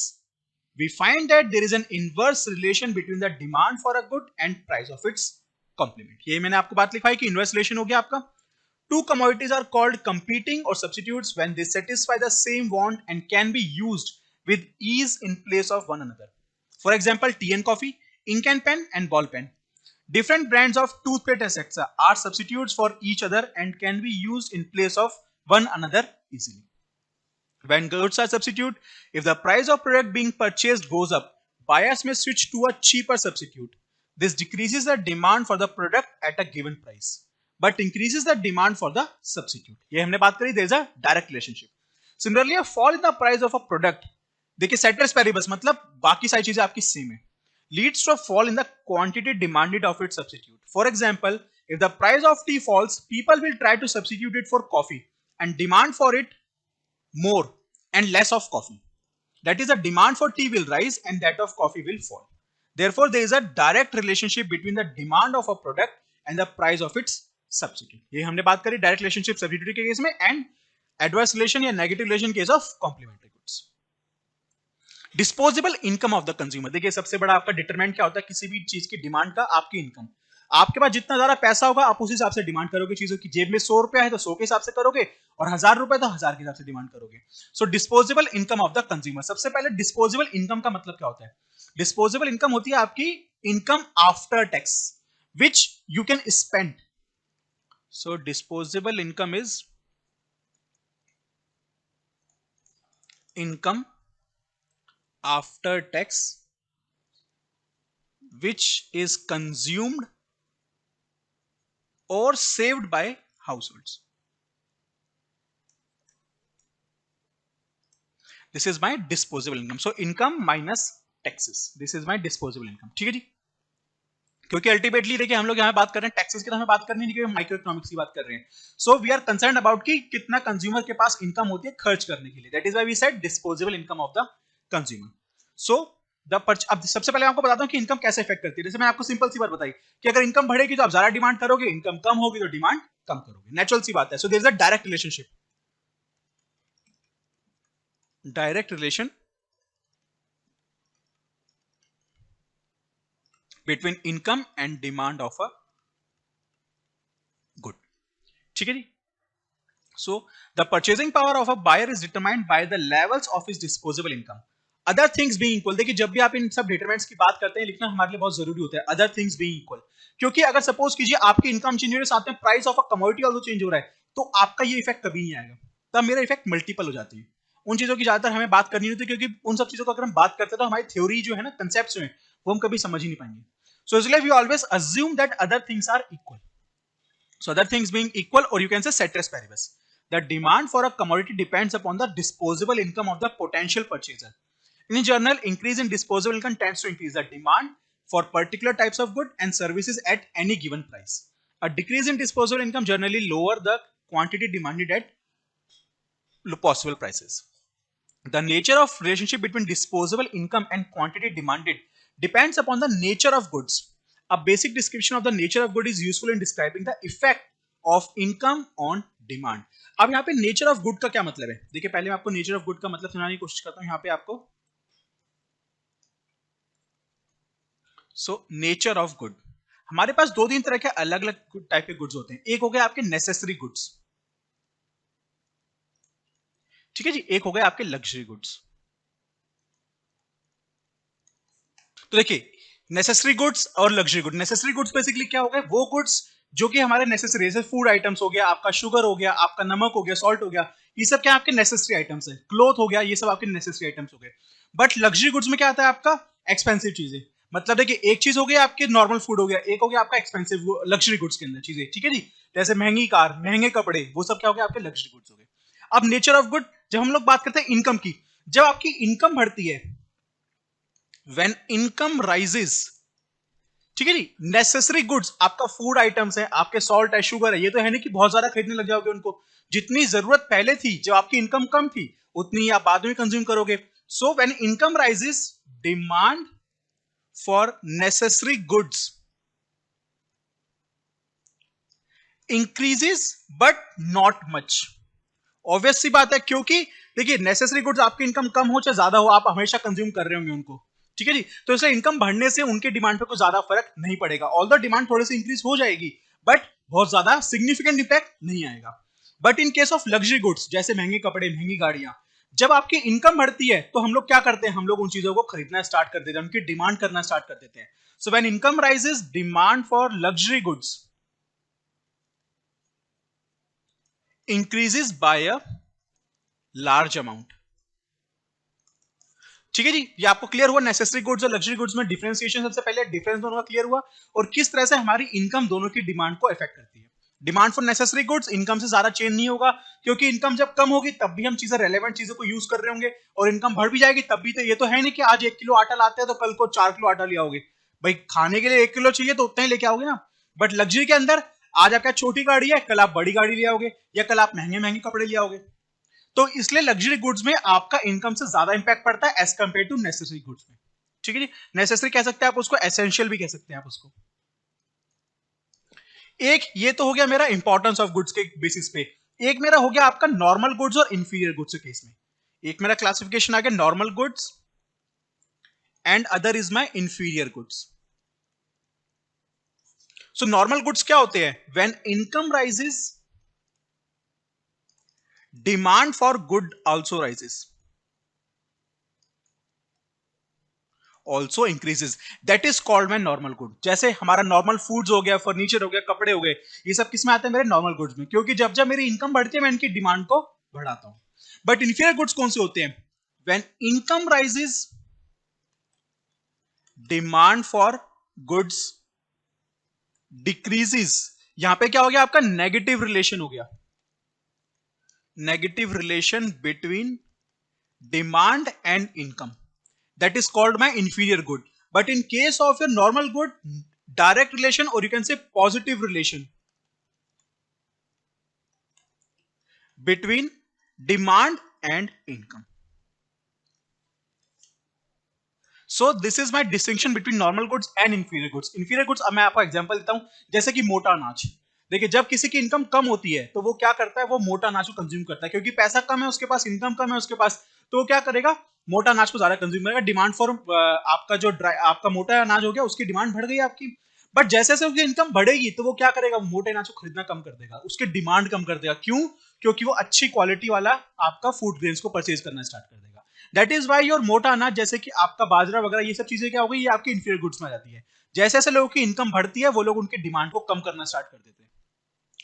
we find that there is an inverse relation between the demand for a good and price of its complement. ये मैंने आपको बात लिखवाई कि inverse relation हो गया आपका। Two commodities are called competing or substitutes when they satisfy the same want and can be used with ease in place of one another. For example, tea and coffee, ink and pen, and ball pen. Different brands of toothpaste etc. are substitutes for each other and can be used in place of one another easily. When goods are substitute, if the price of product being purchased goes up, buyers may switch to a cheaper substitute. This decreases the demand for the product at a given price, but increases the demand for the substitute. ये हमने बात करी, there is a direct relationship. Similarly, a fall in the price of a product, देखिए ceteris paribus मतलब बाकी सारी चीजें आपकी सेम है, leads to a fall in the quantity demanded of its substitute. For example, if the price of tea falls, people will try to substitute it for coffee and demand for it more and less of coffee. That is, the demand for tea will rise and that of coffee will fall. Therefore, there is a direct relationship between the demand of a product and the price of its substitute. ये हमने बात करी direct relationship substitute के case में and adverse relation या negative relation case of complementary goods. Disposable income of the consumer, देखिए सबसे बड़ा आपका डिटरमिनेंट क्या होता है किसी भी चीज की डिमांड का, आपकी इनकम। आपके पास जितना ज्यादा पैसा होगा आप उस हिसाब से डिमांड करोगे चीजों की। जेब में 100 रुपया है तो 100 के हिसाब से करोगे, और 1000 रुपए तो 1000 के हिसाब से डिमांड करोगे। So disposable income of the consumer, सबसे पहले डिस्पोजेबल इनकम का मतलब क्या होता है? डिस्पोजेबल इनकम होती है आपकी income after tax which you can spend. So disposable income is income after tax which is consumed or saved by households. This is my disposable income. So income minus taxes. This is my disposable income. ठीक है जी, क्योंकि ultimately देखिए हम लोग यहाँ बात कर रहे हैं टैक्सेस की, तो हमें बात करनी नहीं, क्योंकि माइक्रो इकोनॉमिक्स की बात कर रहे हैं। So we are concern about कि कितना कंज्यूमर के पास इनकम होती है खर्च करने के लिए। That is why we said disposable income of the consumer. So अब सबसे पहले आपको बताता हूं कि इनकम कैसे इफेक्ट करती है। जैसे मैं आपको सिंपल सी बात बताई कि अगर इनकम बढ़ेगी तो आप ज्यादा डिमांड करोगे, इनकम कम होगी तो डिमांड कम करोगे, नेचुरल सी बात है। So there is a direct relationship, direct relation between income and demand of a good. ठीक है जी। So the purchasing power of a buyer is determined by the levels of his disposable income. Other things being equal, देखिए जब भी आप इन सब determinants की बात करते हैं लिखना हमारे लिए बहुत जरूरी होता है, अदर थिंग्स बीइंग इक्वल। क्योंकि अगर सपोज कीजिए आपकी इनकम चेंज हो रही है, साथ में price of a commodity also change हो रहा है, तो आपका ये इफेक्ट कभी नहीं आएगा, तब मेरा इफेक्ट मल्टीपल हो जाती है। उन चीजों की ज्यादातर हमें बात करनी नहीं होती, क्योंकि उन सब चीजों को अगर हम बात करते हैं तो हमारी थ्योरी जो है ना, कंसेप्ट जो है वो हम कभी समझ ही नहीं पाएंगे। सो इसलिए we always assume that other things are equal. So other things being equal, or you can say ceteris paribus, the demand for a commodity depends upon the disposable income of the potential purchaser. In general, increase in disposable income tends to increase the demand for particular types of goods and services at any given price. A decrease in disposable income generally lower the quantity demanded at possible prices. The nature of relationship between disposable income and quantity demanded depends upon the nature of goods. A basic description of the nature of good is useful in describing the effect of income on demand. अब यहाँ पे nature of good का क्या मतलब है? देखिए पहले मैं आपको nature of good का मतलब समझाने की कोशिश करता हूँ यहाँ पे आपको। So nature of good, हमारे पास दो तीन तरह के अलग अलग टाइप के गुड्स होते हैं। एक हो गए आपके नेसेसरी गुड्स, ठीक है जी, एक हो गए आपके लग्जरी गुड्स। तो देखिए नेसेसरी गुड्स और luxury goods, necessary goods basically क्या हो गए, वो गुड्स जो कि हमारे नेसेसरी, जैसे फूड आइटम्स हो गया, आपका शुगर हो गया, आपका नमक हो गया, सॉल्ट हो गया, ये सब क्या आपके नेसेसरी आइटम्स है। क्लोथ हो गया, ये सब आपके नेसेसरी आइटम्स हो गए। बट लग्जरी गुड्स में क्या आता है आपका, एक्सपेंसिव चीजें, मतलब देखिए एक चीज हो गया आपके नॉर्मल फूड हो गया, एक हो गया आपका एक्सपेंसिव लग्जरी गुड्स के अंदर चीजें, ठीक है जी। जैसे महंगी कार, महंगे कपड़े, वो सब क्या हो गया आपके लग्जरी गुड्स हो गए। अब नेचर ऑफ गुड, जब हम लोग बात करते हैं इनकम की, जब आपकी इनकम बढ़ती है, व्हेन इनकम राइजेस, ठीक है जी, नेसेसरी गुड्स, आपका फूड आइटम्स है, आपके सॉल्ट है, शुगर है, ये तो है नहीं कि बहुत ज्यादा खरीदने लग जाओगे उनको। जितनी जरूरत पहले थी, जब आपकी इनकम कम थी, उतनी आप बाद में कंज्यूम करोगे। So when income rises, demand for necessary goods increases but not much. Obvious सी बात है, क्योंकि देखिए नेसेसरी गुड्स, आपकी इनकम कम हो चाहे ज्यादा हो, आप हमेशा कंज्यूम कर रहे होंगे उनको, ठीक है जी। तो इसलिए इनकम बढ़ने से उनके डिमांड पे कोई ज्यादा फर्क नहीं पड़ेगा। ऑल द डिमांड थोड़ी सी इंक्रीज हो जाएगी, बट बहुत ज्यादा सिग्निफिकेंट इंपैक्ट नहीं आएगा। But in case of luxury goods, जैसे महंगे कपड़े, महंगी गाड़ियां, जब आपकी इनकम बढ़ती है तो हम लोग क्या करते हैं, हम लोग उन चीजों को खरीदना स्टार्ट कर देते हैं, उनकी डिमांड करना स्टार्ट कर देते हैं। सो when income rises, demand for luxury goods increases by a large amount. ठीक है जी, ये आपको क्लियर हुआ नेसेसरी गुड्स और लग्जरी गुड्स में डिफरेंशिएशन। सबसे पहले डिफरेंस दोनों का क्लियर हुआ, और किस तरह से हमारी इनकम दोनों की डिमांड को अफेक्ट करती है। Demand for necessary goods income से ज्यादा चेंज नहीं होगा, क्योंकि इनकम जब कम होगी तब भी हम चीजें रेलेवेंट चीजों को यूज कर रहे होंगे, और इनकम बढ़ भी जाएगी तब भी। तो ये तो है नहीं कि आज 1 किलो आटा लाते हैं तो कल को 4 किलो आटा ले आओगे। भाई खाने के लिए 1 किलो चाहिए तो उतना ही लेके आओगे ना। बट लग्जरी के अंदर आज आपका छोटी गाड़ी है, कल आप बड़ी गाड़ी ले आओगे, या कल आप महंगे महंगे कपड़े ले आओगे। तो इसलिए लग्जरी गुड्स में आपका इनकम से ज्यादा इंपैक्ट पड़ता है as compare to necessary goods में। ठीक है जी, नेसेसरी कह सकते हैं आप उसको, एसेंशियल भी कह सकते हैं आप उसको। एक ये तो हो गया मेरा इंपॉर्टेंस ऑफ गुड्स के बेसिस पे। एक मेरा हो गया आपका नॉर्मल गुड्स और इंफीरियर गुड्स के केस में। एक मेरा क्लासिफिकेशन आ गया normal goods and other is my inferior goods. So normal goods क्या होते हैं, when income rises, demand for good also rises, also increases, that is called my normal good. जैसे हमारा नॉर्मल फूड्स हो गया, फर्नीचर हो गया, कपड़े हो गए, ये सब किस में आते हैं, मेरे नॉर्मल गुड्स में, क्योंकि जब जब मेरी इनकम बढ़ती है मैं इनकी डिमांड को बढ़ाता हूं। बट इंफीरियर गुड्स कौन से होते हैं, when income rises, demand for goods decreases. यहां पे क्या हो गया आपका, नेगेटिव रिलेशन हो गया, negative relation between demand and income, that is called my inferior good. But in case of your normal good, direct relation, or you can say positive relation between demand and income. So this is my distinction between normal goods and inferior goods. Inferior goods, अब मैं आपको example देता हूं, जैसे कि मोटा अनाज। देखिए जब किसी की इनकम कम होती है तो वो क्या करता है, वो मोटा अनाज को कंज्यूम करता है, क्योंकि पैसा कम है उसके पास, इनकम कम है उसके पास, तो वो क्या करेगा, मोटा अनाज को ज्यादा कंज्यूम करेगा। डिमांड फॉर आपका जो आपका मोटा अनाज हो गया, उसकी डिमांड बढ़ गई आपकी। बट जैसे जैसे उसकी इनकम बढ़ेगी तो वो क्या करेगा, वो मोटे अनाज को खरीदना कम कर देगा, उसकी डिमांड कम कर देगा। क्यों, क्योंकि वो अच्छी क्वालिटी वाला आपका फूड ग्रेन्स को परचेज करना स्टार्ट कर देगा। दैट इज वाई योर मोटा अनाज, जैसे कि आपका बाजरा वगैरह, ये सब चीजें क्या हो गई, ये आपकी इंफीरियर गुड्स में आ जाती है। जैसे जैसे लोगों की इनकम बढ़ती है वो लोग उनकी डिमांड को कम करना स्टार्ट कर देते हैं।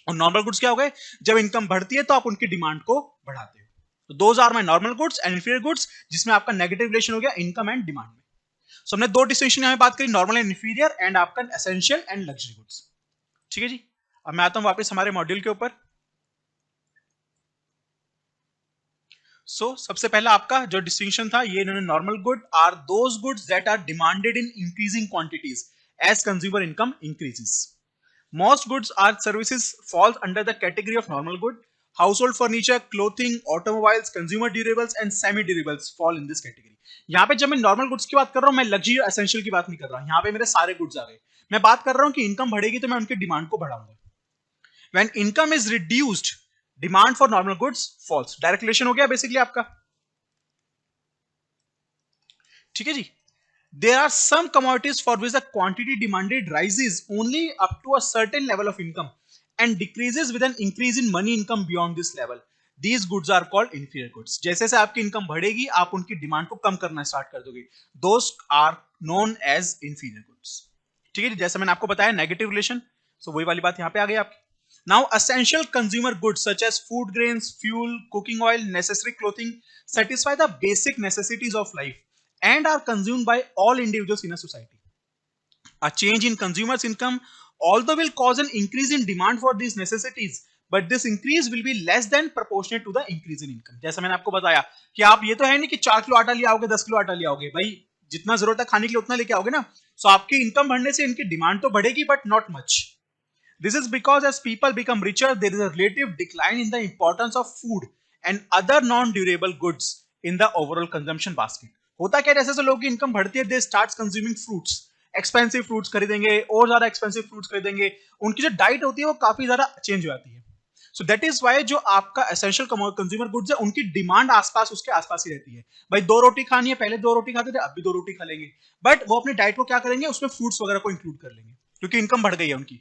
और नॉर्मल गुड्स क्या हो गए, जब इनकम बढ़ती है तो आप उनकी डिमांड को बढ़ाते हो। तो those are my normal goods and inferior goods, जिसमें आपका नेगेटिव रिलेशन हो गया इनकम एंड डिमांड में। सो हमने दो डिस्टिंक्शन यहां बात करी, नॉर्मल एंड इंफीरियर, एंड आपका एसेंशियल एंड लग्जरी गुड्स। ठीक है जी, अब मैं आता हूं वापस हमारे मॉड्यूल के ऊपर। सबसे पहला आपका जो डिस्टिंक्शन था, ये इन्होंने normal good are those goods that are demanded in increasing quantities as consumer income increases. Most goods or services falls under the category of normal good. Household furniture, clothing, automobiles, consumer durables and semi durables fall in this category. यहाँ पे जब मैं normal goods की बात कर रहा हूँ, मैं लग्जरी और एसेंशियल की बात नहीं कर रहा हूँ। यहाँ पे मेरे सारे गुड्स आ गए। मैं बात कर रहा हूँ कि इनकम बढ़ेगी तो मैं उनकी डिमांड को बढ़ाऊंगा। When income is reduced, demand for normal goods falls. Direct relation हो गया बेसिकली आपका। ठीक है जी, there are some commodities for which the quantity demanded rises only up to a certain level of income and decreases with an increase in money income beyond this level. These goods are called inferior goods. जैसे जैसे आपकी income बढ़ेगी आप उनकी demand को कम करना start कर दोगे। Those are known as inferior goods. ठीक है, जैसे मैंने आपको बताया नेगेटिव रिलेशन, सो वही वाली बात यहाँ पे आ गई आपकी। Now essential consumer goods such as food grains, fuel, cooking oil, necessary clothing satisfy the basic necessities of life and are consumed by all individuals in a society. A change in consumers' income, although will cause an increase in demand for these necessities, but this increase will be less than proportionate to the increase in income. जैसा मैंने आपको बताया कि आप ये तो है नहीं कि 4 किलो आटा ले आओगे, 10 किलो आटा ले आओगे, भाई जितना जरूरत है खाने के लिए उतना लेके आओगे ना. सो आपकी इनकम बढ़ने से इनकी डिमांड तो बढ़ेगी but not much. This is because as people become richer, there is a relative decline in the importance of food and other non-durable goods in the overall consumption basket. होता क्या, जैसे लोगों की इनकम बढ़ती है, they start consuming fruits, expensive fruits खरीदेंगे और ज्यादा एक्सपेंसिव फ्रूट्स खरीदेंगे, उनकी जो डाइट होती है वो काफी ज्यादा चेंज हो जाती है. सो दैट इज वाई जो आपका एसेंशियल कंज्यूमर गुड्स है उनकी डिमांड आसपास उसके आसपास ही रहती है. भाई 2 रोटी खानी है, पहले 2 रोटी खाते थे, अब भी 2 रोटी खा लेंगे, बट वो अपनी डाइट को क्या करेंगे, उसमें फ्रूट्स वगैरह को इंक्लूड कर लेंगे क्योंकि इनकम बढ़ गई है उनकी.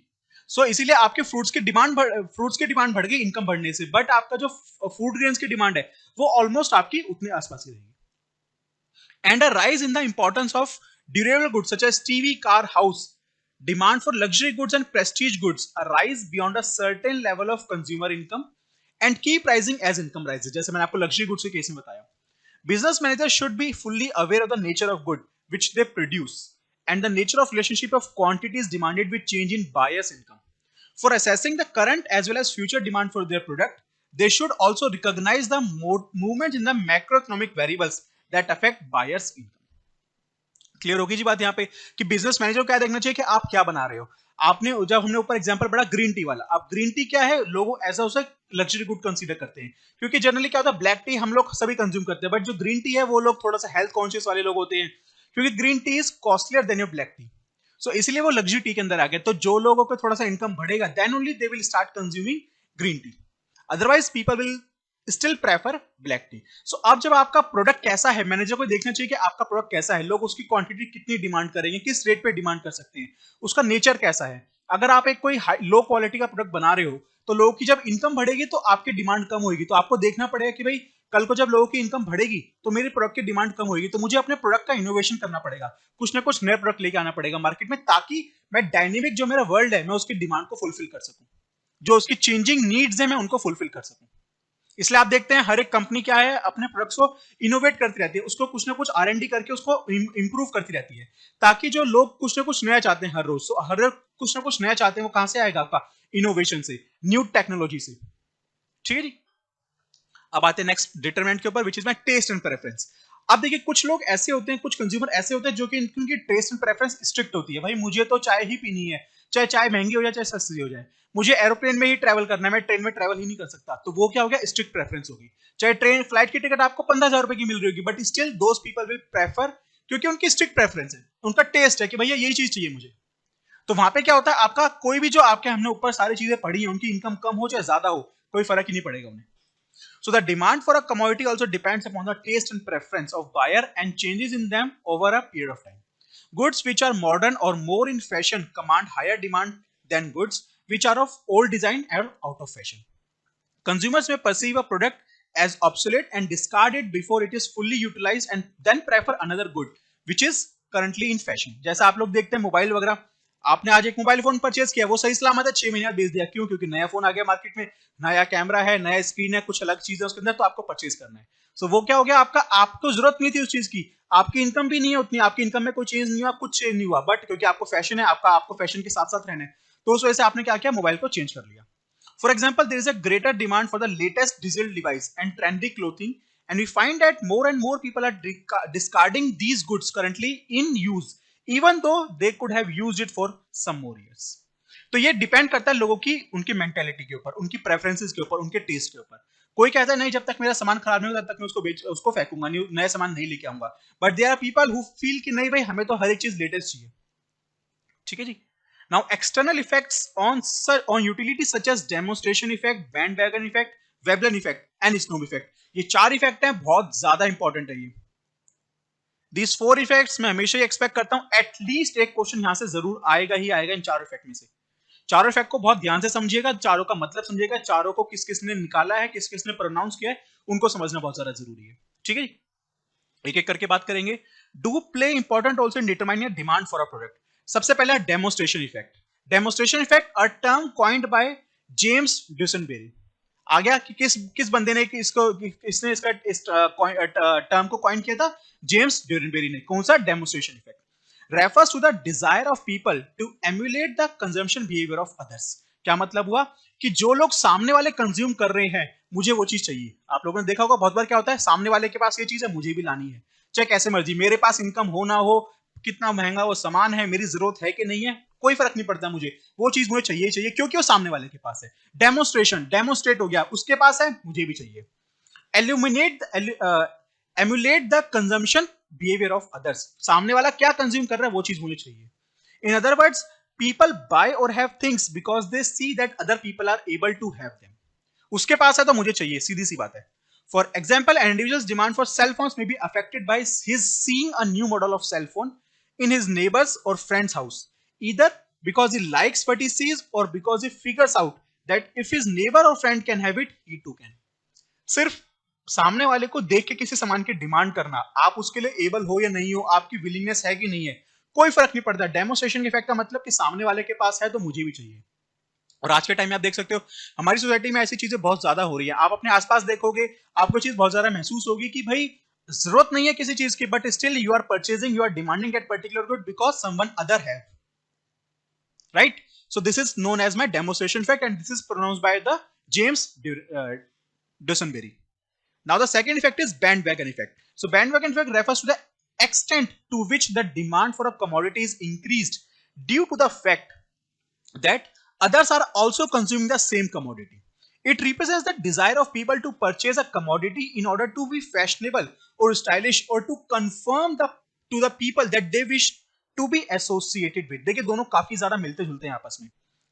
सो इसीलिए आपके फ्रूट्स की डिमांड बढ़ गई इनकम बढ़ने से, बट आपका जो फूड ग्रेन्स की डिमांड है वो ऑलमोस्ट आपकी उतने आसपास ही रहेगी. And a rise in the importance of durable goods such as TV, car, house, demand for luxury goods and prestige goods arise beyond a certain level of consumer income and keep rising as income rises. जैसे मैंने आपको luxury goods के case में बताया. Business managers should be fully aware of the nature of good which they produce and the nature of relationship of quantities demanded with change in buyer's income. For assessing the current as well as future demand for their product, they should also recognize the movements in the macroeconomic variables that affect buyer's income. Clear होगी जी बात यहाँ पे कि business manager को क्या देखना चाहिए कि आप क्या बना रहे हो. आपने जब हमने ऊपर एग्जांपल पढ़ा ग्रीन टी वाला, अब ग्रीन टी क्या है, लोग ऐसा उसे लग्जरी गुड कंसीडर करते हैं क्योंकि जनरली क्या होता है, ब्लैक टी हम लोग सभी कंज्यूम करते हैं, बट जो ग्रीन टी है वो लोग थोड़ा सा हेल्थ कॉन्शियस वाले लोग होते हैं क्योंकि green tea is costlier than your black tea. So इसलिए वो लग्जरी टी के अंदर आ गए. तो जो लोगों को थोड़ा सा इनकम बढ़ेगा then only they will start consuming green tea, otherwise people will still prefer black tea. So अब जब आपका प्रोडक्ट कैसा है, मैनेजर को देखना चाहिए कि आपका प्रोडक्ट कैसा है, लोग उसकी क्वांटिटी कितनी डिमांड करेंगे, किस रेट पे डिमांड कर सकते हैं, उसका नेचर कैसा है. अगर आप एक कोई लो क्वालिटी का प्रोडक्ट बना रहे हो तो लोगों की जब इनकम बढ़ेगी तो आपकी डिमांड कम होगी. तो आपको देखना पड़ेगा कि भाई कल को जब लोगों की इनकम बढ़ेगी तो मेरे प्रोडक्ट की डिमांड कम होगी, तो मुझे अपने प्रोडक्ट का इनोवेशन करना पड़ेगा, कुछ ना कुछ नए प्रोडक्ट लेके आना पड़ेगा मार्केट में, ताकि मैं डायनेमिक जो मेरा वर्ल्ड है मैं उसकी डिमांड को फुलफिल कर सकूं, जो उसकी चेंजिंग नीड्स है मैं उनको फुलफिल कर सकूं. इसलिए आप देखते हैं हर एक कंपनी क्या है, अपने प्रोडक्ट्स को इनोवेट करती रहती है, उसको कुछ ना कुछ R&D करके उसको इंप्रूव करती रहती है, ताकि जो लोग कुछ ना कुछ नया चाहते हैं हर रोज, तो हर कुछ ना कुछ नया चाहते हैं, वो कहां से आएगा, आपका इनोवेशन से, न्यू टेक्नोलॉजी से. ठीक है जी. अब आते हैं नेक्स्ट डिटरमिनेंट के ऊपर, which is my taste and preference. अब देखिए कुछ लोग ऐसे होते हैं, कुछ कंज्यूमर ऐसे होते हैं जो कि उनकी टेस्ट एंड प्रेफरेंस स्ट्रिक्ट होती है. भाई मुझे तो चाय ही पीनी है, चाहे चाय महंगी हो जाए चाहे सस्ती हो जाए, मुझे एरोप्लेन में ही ट्रैवल करना है, मैं ट्रेन में ट्रैवल ही नहीं कर सकता. तो वो क्या हो गया, स्ट्रिक्ट प्रेफरेंस होगी. चाहे ट्रेन फ्लाइट की टिकट आपको 15,000 रुपए की मिल रही होगी, but still those people will prefer, क्योंकि उनकी स्ट्रिक्ट प्रेफरेंस है, उनका टेस्ट है कि भैया यही चीज चाहिए मुझे. तो वहां पे क्या होता है, आपका कोई भी जो आपके हमने ऊपर सारी चीजें पढ़ी है, उनकी इनकम कम हो चाहे ज्यादा हो, कोई फर्क ही नहीं पड़ेगा उन्हें. So the demand for a commodity also depends upon the taste and preference of buyer and changes in them over a period of time. Goods which are modern or more in fashion command higher demand than goods which are of old design or out of fashion. Consumers may perceive a product as obsolete and discard it before it is fully utilized and then prefer another good which is currently in fashion. जैसा आप लोग देखते हैं mobile वगैरह, आपने आज एक mobile phone purchase किया, वो सही सलामत है, 6 महीने बेच दिया, क्यों, क्योंकि नया फोन आ गया मार्केट में, नया कैमरा है, नया स्क्रीन है, कुछ अलग चीज है उसके अंदर, तो आपको परचेज करना है. सो वो क्या हो गया, आपका आपको जरूरत नहीं थी उस चीज की, आपकी इनकम भी नहीं है उतनी, आपकी इनकम में कोई चेंज नहीं हुआ, कुछ चेंज नहीं हुआ, बट क्योंकि आपको फैशन है, आपको फैशन के साथ साथ रहना है, तो उस वजह से आपने क्या किया, मोबाइल को चेंज कर लिया. For example, there is a greater demand for the latest digital device and trendy clothing, and we find that more and more people are discarding these goods currently in use, even though they could have used it for some more years. तो ये depend करता है लोगों की, उनकी mentality के ऊपर, उनकी प्रेफरेंसेस के ऊपर, उनके टेस्ट के ऊपर. कोई कहता है नहीं, जब तक मेरा सामान खराब नहीं होता तब तक मैं उसको फेंकूंगा नहीं, नया सामान नहीं लेके आऊंगा. But there are people who feel कि नहीं भाई हमें तो हर एक चीज लेटेस्ट चाहिए. ठीक है जी. Now, external effects on utilities such as demonstration effect, bandwagon effect, Veblen effect, and snow effect. ये 4 इफेक्ट हैं, बहुत ज्यादा इंपॉर्टेंट है ये. These 4 इफेक्ट्स मैं हमेशा ही एक्सपेक्ट करता हूं एटलीस्ट एक क्वेश्चन यहां से जरूर आएगा ही आएगा इन 4 इफेक्ट में से. चारों इफेक्ट को बहुत ध्यान से समझिएगा, चारों का मतलब समझिएगा, चारों को किस किस ने निकाला है, किस किस ने प्रोनाउंस किया है, उनको समझना बहुत ज्यादा जरूरी है. ठीक है, एक एक करके बात करेंगे. Do play important also in determining demand for a product. सबसे पहला demonstration effect. Demonstration effect a term coined by James Duesenberry. आ गया कि किस बंदे ने इसने इसका इस टर्म को कॉइन किया था, जेम्स ड्यूसनबेरी ने. कौन सा, demonstration effect. refers to the desire of people to emulate the consumption behavior of others. क्या मतलब हुआ कि जो लोग सामने वाले कंज्यूम कर रहे हैं मुझे वो चीज चाहिए। आप लोगों ने देखा होगा बहुत बार क्या होता है, सामने वाले के पास ये चीज है मुझे भी लानी है, चाहे कैसे मर्जी, मेरे पास इनकम हो ना हो, कितना महंगा वो सामान है, मेरी जरूरत है कि नहीं है, कोई फर्क नहीं पड़ता, मुझे वो चीज मुझे चाहिए ही चाहिए क्योंकि वो सामने वाले के पास है। डेमोस्ट्रेशन, डेमोस्ट्रेट हो गया, उसके पास है मुझे भी चाहिए। Emulate the consumption behaviour of others, सामने वाला क्या कंज्यूम कर रहा है वो चीज मुझे चाहिए। In other words, people buy और have things because they see that other people are able to have them. उसके पास है तो मुझे चाहिए, सीधी सी बात है। For example, an individual's demand for cell phones may be affected by his seeing a new model of cell phone in his neighbor's or friend's house, either because he likes what he sees or because he figures out that if his neighbor or friend can have it, he too can. सिर्फ सामने वाले को देख के किसी सामान की demand करना, आप उसके लिए एबल हो या नहीं हो, आपकी विलिंगनेस है कि नहीं है, कोई फर्क नहीं पड़ता। डेमोस्ट्रेशन के इफेक्ट का मतलब कि सामने वाले के पास है तो मुझे भी चाहिए। और आज के टाइम में आप देख सकते हो हमारी सोसाइटी में ऐसी चीजें बहुत ज्यादा हो रही है। आप अपने आसपास देखोगे, आपको चीज बहुत ज्यादा महसूस होगी कि भाई जरूरत नहीं है किसी चीज की, but still you are purchasing, you are demanding that particular good because someone other have, right? So this is known as my demonstration effect and this is pronounced by the James Dusanberry. Now the second effect is bandwagon effect. So bandwagon effect refers to the extent to which the demand for a commodity is increased due to the fact that others are also consuming the same commodity. It represents the desire of people to purchase a commodity in order to be fashionable or stylish or to confirm to the people that they wish to be associated with. देखिए दोनों काफी ज्यादा मिलते जुलते हैं आपस में,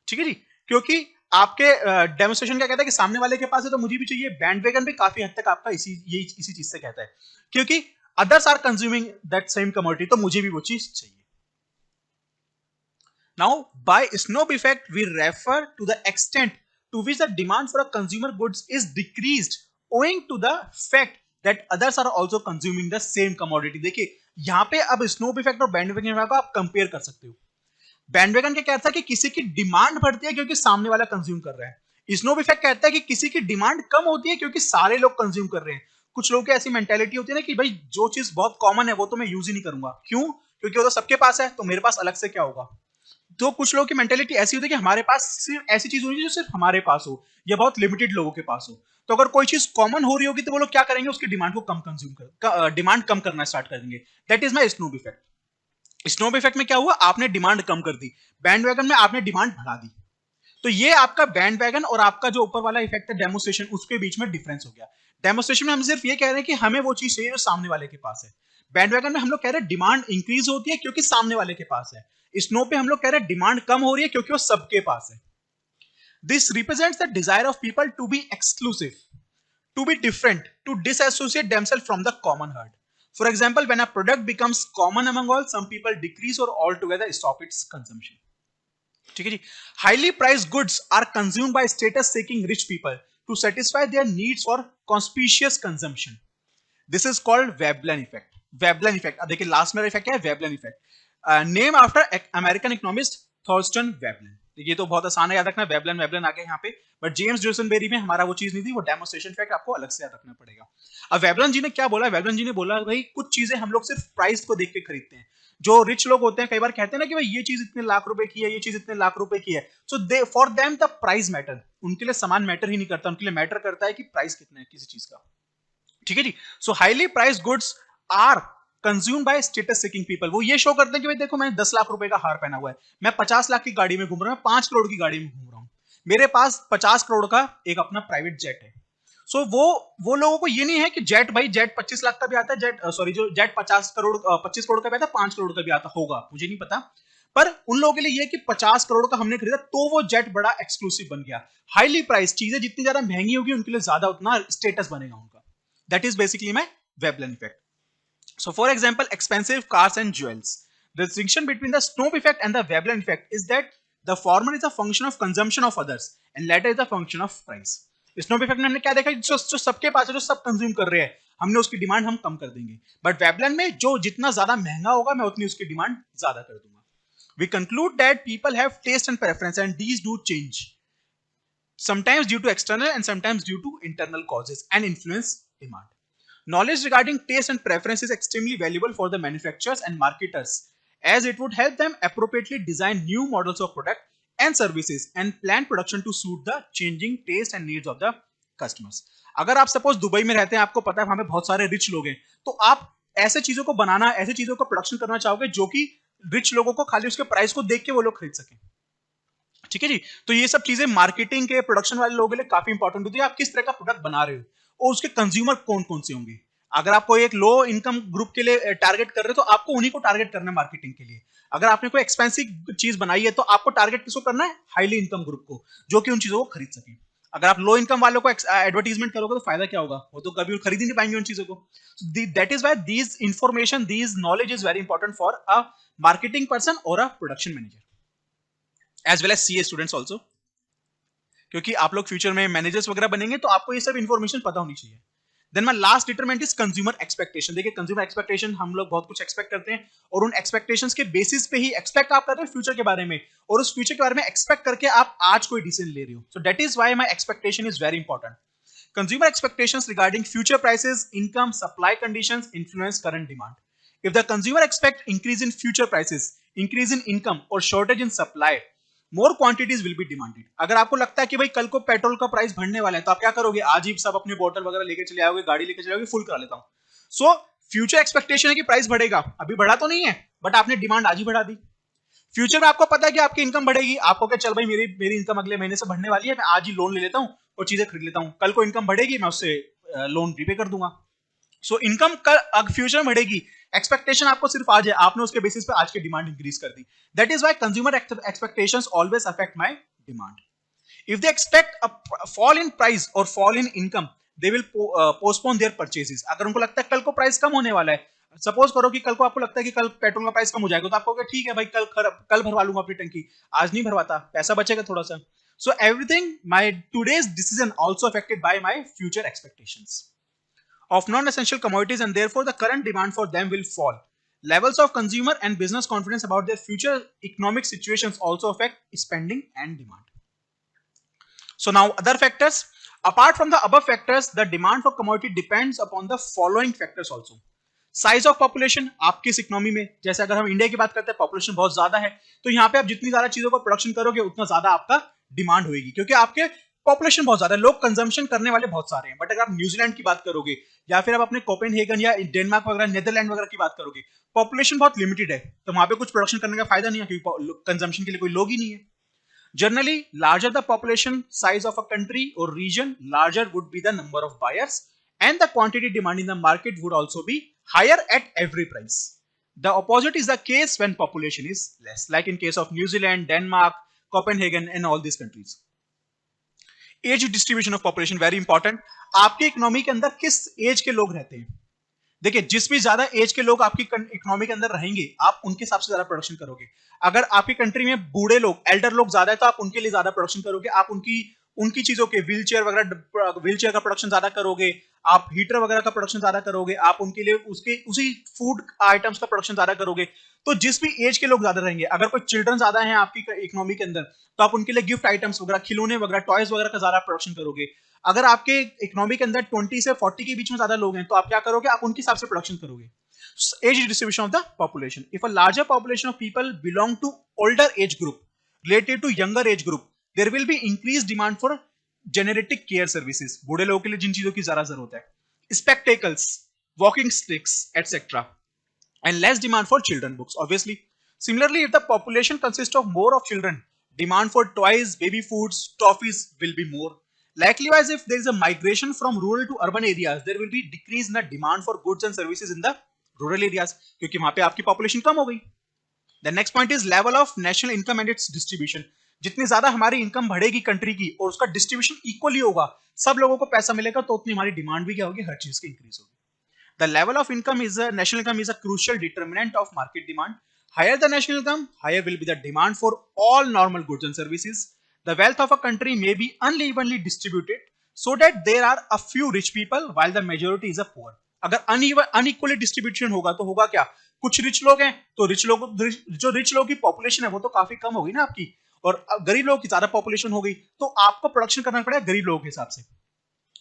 ठीक है जी, क्योंकि आपके डेमोस्ट्रेशन क्या कहता है कि सामने वाले के पास है तो मुझे भी चाहिए। बैंडवैगन भी काफी हद तक आपका इसी चीज से कहता है, क्योंकि others are consuming that same commodity तो मुझे भी वो चीज चाहिए। Now by snob effect we refer to the extent to which the demand for a consumer goods is decreased owing to the fact that others are also consuming the same commodity. देखिए यहां पे अब snob effect और bandwagon effect को आप compare कर सकते हो। बैंडवैगन क्या कहता है कि किसी की डिमांड बढ़ती है क्योंकि सामने वाला कंज्यूम कर रहा है। स्नोब इफेक्ट कहता है कि किसी की डिमांड कम होती है क्योंकि सारे लोग कंज्यूम कर रहे हैं। कुछ लोगों की ऐसी मेंटालिटी होती है ना कि भाई जो चीज बहुत कॉमन है वो तो मैं यूज ही नहीं करूंगा, क्यों? क्योंकि वो तो सबके पास है तो मेरे पास अलग से क्या होगा। तो कुछ लोगों की मेंटालिटी ऐसी होती है कि हमारे पास सिर्फ ऐसी चीज होनी चाहिए जो सिर्फ हमारे पास हो या बहुत लिमिटेड लोगों के पास हो। तो अगर कोई चीज कॉमन हो रही होगी तो वो लोग क्या करेंगे, उसकी डिमांड को कम कंज्यूम कर डिमांड कम करना स्टार्ट कर देंगे। That is my snob effect. Snob effect में क्या हुआ, आपने डिमांड कम कर दी, बैंडवैगन में आपने डिमांड बढ़ा दी। तो ये आपका बैंडवैगन और आपका जो ऊपर वाला इफेक्ट है डेमोस्ट्रेशन, उसके बीच में डिफरेंस हो गया। डेमोस्ट्रेशन में हम सिर्फ ये कह रहे हैं कि हमें वो चीज चाहिए जो सामने वाले के पास है। बैंडवैगन में हम लोग कह रहे हैं डिमांड इंक्रीज होती है क्योंकि सामने वाले के पास है। स्नो पे हम लोग कह रहे हैं डिमांड कम हो रही है क्योंकि वो सबके पास है। This represents the desire of people to be exclusive, to be different, to disassociate themselves from the common herd. For example, when a product becomes common among all, some people decrease or altogether stop its consumption. ठीक है जी। Highly priced goods are consumed by status-seeking rich people to satisfy their needs for conspicuous consumption. This is called Veblen effect. Veblen effect. अब देखिए last मेरा effect क्या है, Veblen effect. Name after American economist Thorstein Veblen. ये तो बहुत आसान है याद रखना, वेबलन वेबलन आ गया यहाँ पे, बट जेम्स ड्यूसनबेरी में हमारा वो चीज नहीं थी, वो डेमोस्ट्रेशन इफेक्ट आपको अलग से याद रखना पड़ेगा। अब वेबलन जी ने क्या बोला, वेबलन जी ने बोला भाई कुछ चीजें हम लोग सिर्फ प्राइस को देख के खरीदते हैं। जो रिच लोग होते हैं कई बार कहते हैं ना कि भाई ये चीज इतने लाख रुपए की है, ये चीज इतने लाख रुपए की है, so they for them the price matter, उनके लिए सामान मैटर ही नहीं करता, उनके लिए मैटर करता है कि प्राइस कितना है किसी चीज का। ठीक है जी। So highly priced goods are consume by status seeking people. वो ये शो करते हैं कि भाई देखो मैंने 10 लाख रुपए का हार पहना हुआ है, मैं 50 लाख की गाड़ी में घूम रहा हूं, 5 करोड़ की गाड़ी में घूम रहा हूं, मेरे पास 50 करोड़ का एक अपना प्राइवेट जेट है। सो वो लोगों को ये नहीं है कि जेट भाई जेट 25 लाख का भी आता है, जेट सॉरी जो जेट 25 करोड़ का भी आता है, 5 करोड़ का भी आता होगा, मुझे नहीं पता, पर उन लोगों के लिए ये कि 50 करोड़ का हमने खरीदा तो वो जेट बड़ा एक्सक्लूसिव बन गया। हाईली प्राइस चीजें जितनी ज्यादा महंगी होगी उनके लिए ज्यादा उतना स्टेटस बनेगा उनका। That is basically my Veblen effect. So for example, expensive cars and jewels. The distinction between the Snow effect and the Veblen effect is that the former is a function of consumption of others and latter is a function of price. Snow effect में हमने क्या देखा, जो सबके पास है, जो सब कंज्यूम कर रहे हैं, हमने उसकी डिमांड हम कम कर देंगे, बट Veblen में जो जितना ज्यादा महंगा होगा मैं उतनी उसकी डिमांड ज्यादा कर दूंगा. We conclude that people have taste and preference and these do change, sometimes due to external and sometimes due to internal causes and influence demand. Knowledge regarding taste and preference is extremely valuable for the manufacturers and marketers as it would help them appropriately design new models of product and services and plan production to suit the changing taste and needs of the customers. अगर आप suppose Dubai में रहते हैं, आपको पता है वहां पे बहुत सारे रिच लोग हैं, तो आप ऐसे चीजों को बनाना, ऐसे चीजों को प्रोडक्शन करना चाहोगे जो कि रिच लोगों को खाली उसके प्राइस को देख के वो लोग खरीद सकें। ठीक है जी। तो ये सब चीजें मार्केटिंग के, प्रोडक्शन वाले लोगों के लिए काफी इंपॉर्टेंट होती है, आप किस तरह का प्रोडक्ट बना रहे हो और उसके कंज्यूमर कौन कौन से होंगे। अगर आप कोई एक लो इनकम ग्रुप के लिए टारगेट कर रहे हो तो आपको उन्हीं को टारगेट करना है मार्केटिंग के लिए। अगर आपने कोई एक्सपेंसिव चीज बनाई है तो आपको टारगेट किसको करना है, हाईली इनकम ग्रुप को, जो कि उन चीजों को खरीद सके। अगर आप लो इनकम वालों को एडवर्टीजमेंट करोगे तो फायदा क्या होगा, वो तो कभी खरीद ही नहीं पाएंगे उन चीजों को। That is why these information, these knowledge is very important for a marketing person और a production manager as well as CA students also, क्योंकि आप लोग फ्यूचर में मैनेजर्स वगैरह बनेंगे तो आपको ये सब इंफॉर्मेशन पता होनी चाहिए। Then my last determinant is consumer expectation. देखिए कंज्यूमर एक्सपेक्टेशन, हम लोग बहुत कुछ एक्सपेक्ट करते हैं और उन एक्सपेक्टेशंस के बेसिस पे ही एक्सपेक्ट आप कर रहे हैं फ्यूचर के बारे में, और उस फ्यूचर के बारे में एक्सपेक्ट करके आप आज कोई डिसीजन ले रहे हो। So that is why my expectation is very important. Consumer expectations regarding future prices, income, supply conditions influence current demand. If the consumer expect increase in future prices, increase in income और shortage in supply, more quantities will be demanded. अगर आपको लगता है कि भाई कल को petrol का प्राइस बढ़ने वाला है तो आप क्या करोगे, आज ही सब अपने बोतल वगैरह लेके चले आओगे, गाड़ी लेके चले आओगे, फुल करा लेता हूं। सो फ्यूचर एक्सपेक्टेशन है कि प्राइस बढ़ेगा, अभी बढ़ा तो नहीं है बट आपने डिमांड आज ही बढ़ा दी। फ्यूचर में आपको पता है कि आपकी इनकम बढ़ेगी, आपको क्या, चल भाई मेरी इनकम अगले महीने से बढ़ने वाली है, मैं आज ही लोन ले लेता हूं और चीजें खरीद लेता हूं, कल को इनकम बढ़ेगी मैं उससे लोन रीपे कर दूंगा। सो इनकम फ्यूचर में बढ़ेगी, एक्सपेक्टेशन आपको सिर्फ आज है, आपने उसके बेसिस पे आज की डिमांड इंक्रीज कर दी। That is why consumer expectations always affect my demand. If they expect a fall in price और fall in income, they will postpone their purchases. अगर उनको लगता है कल को प्राइस कम होने वाला है, सपोज करो कि कल को आपको लगता है कि कल पेट्रोल का प्राइस कम हो जाएगा, तो आप कहोगे ठीक है भाई कल भरवा लूंगा अपनी टंकी, आज नहीं भरवाता, पैसा बचेगा थोड़ा सा। So everything, my today's decision also affected by my future expectations of non-essential commodities, and therefore the current demand for them will fall. Levels of consumer and business confidence about their future economic situations also affect spending and demand. So now other factors. Apart from the above factors, the demand for commodity depends upon the following factors also. Size of population, आपकी इस economy में, जैसे अगर हम India की बात करते हैं पॉपुलेशन बहुत ज्यादा है, तो यहाँ पे आप जितनी ज्यादा चीजों को प्रोडक्शन करोगे उतना ज्यादा आपका डिमांड होगी, क्योंकि आपके पॉपुलेशन बहुत ज्यादा है, लोग कंजम्पशन करने वाले बहुत सारे हैं। बट अगर आप न्यूजीलैंड की बात करोगे या फिर आप अपने कोपेनहेगन या डेनमार्क वगैरह, नेदरलैंड वगैरह की बात करोगे, पॉपुलेशन बहुत लिमिटेड है, तो वहां पे कुछ प्रोडक्शन करने का फायदा नहीं है, क्योंकि कंजम्पशन के लिए कोई लोग ही नहीं है। Generally, larger the population size of a country or region, larger would be the number of buyers, and the quantity demand in the market would also be higher at every price. The opposite is the case when population is less, like in case of New Zealand, Denmark, Copenhagen, and all these countries. Age distribution of population very important. आपके economy के अंदर किस as के लोग रहते हैं। देखिए, जिस भी ज्यादा एज के लोग आपकी इकोनॉमी के अंदर रहेंगे, आप उनके हिसाब से ज्यादा प्रोडक्शन करोगे। अगर आपकी कंट्री में बूढ़े लोग, एल्डर लोग ज्यादा है, तो आप उनके लिए ज्यादा प्रोडक्शन करोगे, आप उनकी चीजों के व्हीलचेयर का प्रोडक्शन ज्यादा करोगे, आप हीटर वगैरह का प्रोडक्शन ज्यादा करोगे, आप उनके लिए उसी फूड आइटम्स का प्रोडक्शन ज्यादा करोगे। तो जिस भी एज के लोग ज्यादा रहेंगे, अगर कोई चिल्ड्रन ज्यादा है आपकी इकोनॉमी के अंदर, तो आप उनके लिए गिफ्ट आइटम्स वगैरह, खिलौने वगैरह, टॉयज वगैरह का ज्यादा प्रोडक्शन करोगे। अगर आपके इकोनॉमी के अंदर 20 से 40 के बीच में ज्यादा लोग हैं, तो आप क्या करोगे, आप उनके हिसाब से प्रोडक्शन करोगे। Age distribution of the population. If a larger population of people belong to older age group related to younger age group, there will be increased demand for generic care services. बूढ़े लोगों के लिए जिन चीजों की ज्यादा जरूरत है, spectacles, walking sticks, etc. And less demand for children books, obviously. Similarly, if the population consists of more of children, demand for toys, baby foods, toffees will be more. Likewise, if there is a migration from rural to urban areas, there will be decrease in the demand for goods and services in the rural areas, क्योंकि वहां पे आपकी population कम हो गई। The next point is level of national income and its distribution. जितनी ज्यादा हमारी income बढ़ेगी कंट्री की और उसका डिस्ट्रीब्यूशन इक्वली होगा, सब लोगों को पैसा मिलेगा, तो उतनी हमारी डिमांड भी क्या होगी, हर चीज की इंक्रीज होगी। The level of income is national income is a crucial determinant of market demand. Higher the national income, higher will be the demand for all normal goods and services. The wealth of a country may be unevenly distributed so that there are a few rich people while the majority is a poor. अगर unequally distribution होगा तो होगा क्या, कुछ rich लोग हैं तो जो रिच लोग की पॉपुलेशन है वो तो काफी कम होगी ना आपकी, और गरीब लोगों की ज्यादा पॉपुलेशन हो गई, तो आपको प्रोडक्शन करना पड़ेगा गरीब लोगों के हिसाब से,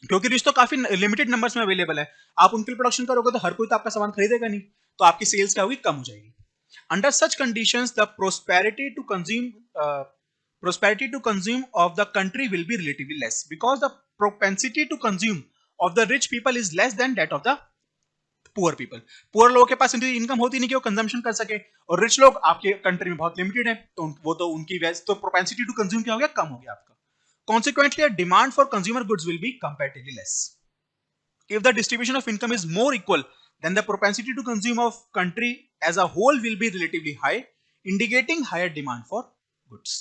क्योंकि रिच तो काफी लिमिटेड नंबर्स में अवेलेबल है। आप उनके लिए प्रोडक्शन करोगे तो हर कोई तो आपका सामान खरीदेगा नहीं, तो आपकी सेल्स क्या होगी, कम हो जाएगी। Under such conditions, the prosperity to consume of the country will be relatively less because the propensity to consume of the rich people is less than that of the poor people. Poor लोगों के पास इतनी income होती नहीं कि वो consumption कर सके, और रिच लोग आपके कंट्री में बहुत लिमिटेड है, तो वो तो उनकी वैसे तो प्रोपेंसिटी टू कंज्यूम क्या हो गया, कम हो गया आपका. Consequently, demand for consumer goods will be comparatively less. If the distribution of income is more equal, then the propensity to consume of country as a whole will be relatively high, indicating higher demand for goods.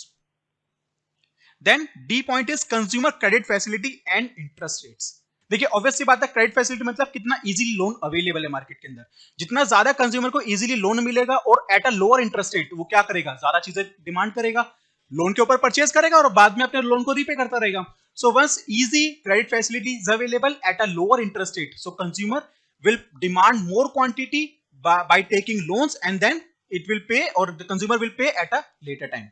Then D point is consumer credit facility and interest rates. देखिए obviously बात है, credit facility मतलब कितना easily loan available है market के अंदर. जितना ज्यादा कंज्यूमर को इजीली लोन मिलेगा और eight a lower interest rate, वो क्या करेगा, ज्यादा चीजें डिमांड करेगा, लोन के ऊपर परचेज करेगा और बाद में अपने लोन को रीपे करता रहेगा. So once easy credit facility is available at a lower interest rate, so consumer will demand more quantity by taking loans, and then it will pay, or the consumer will pay at a later time.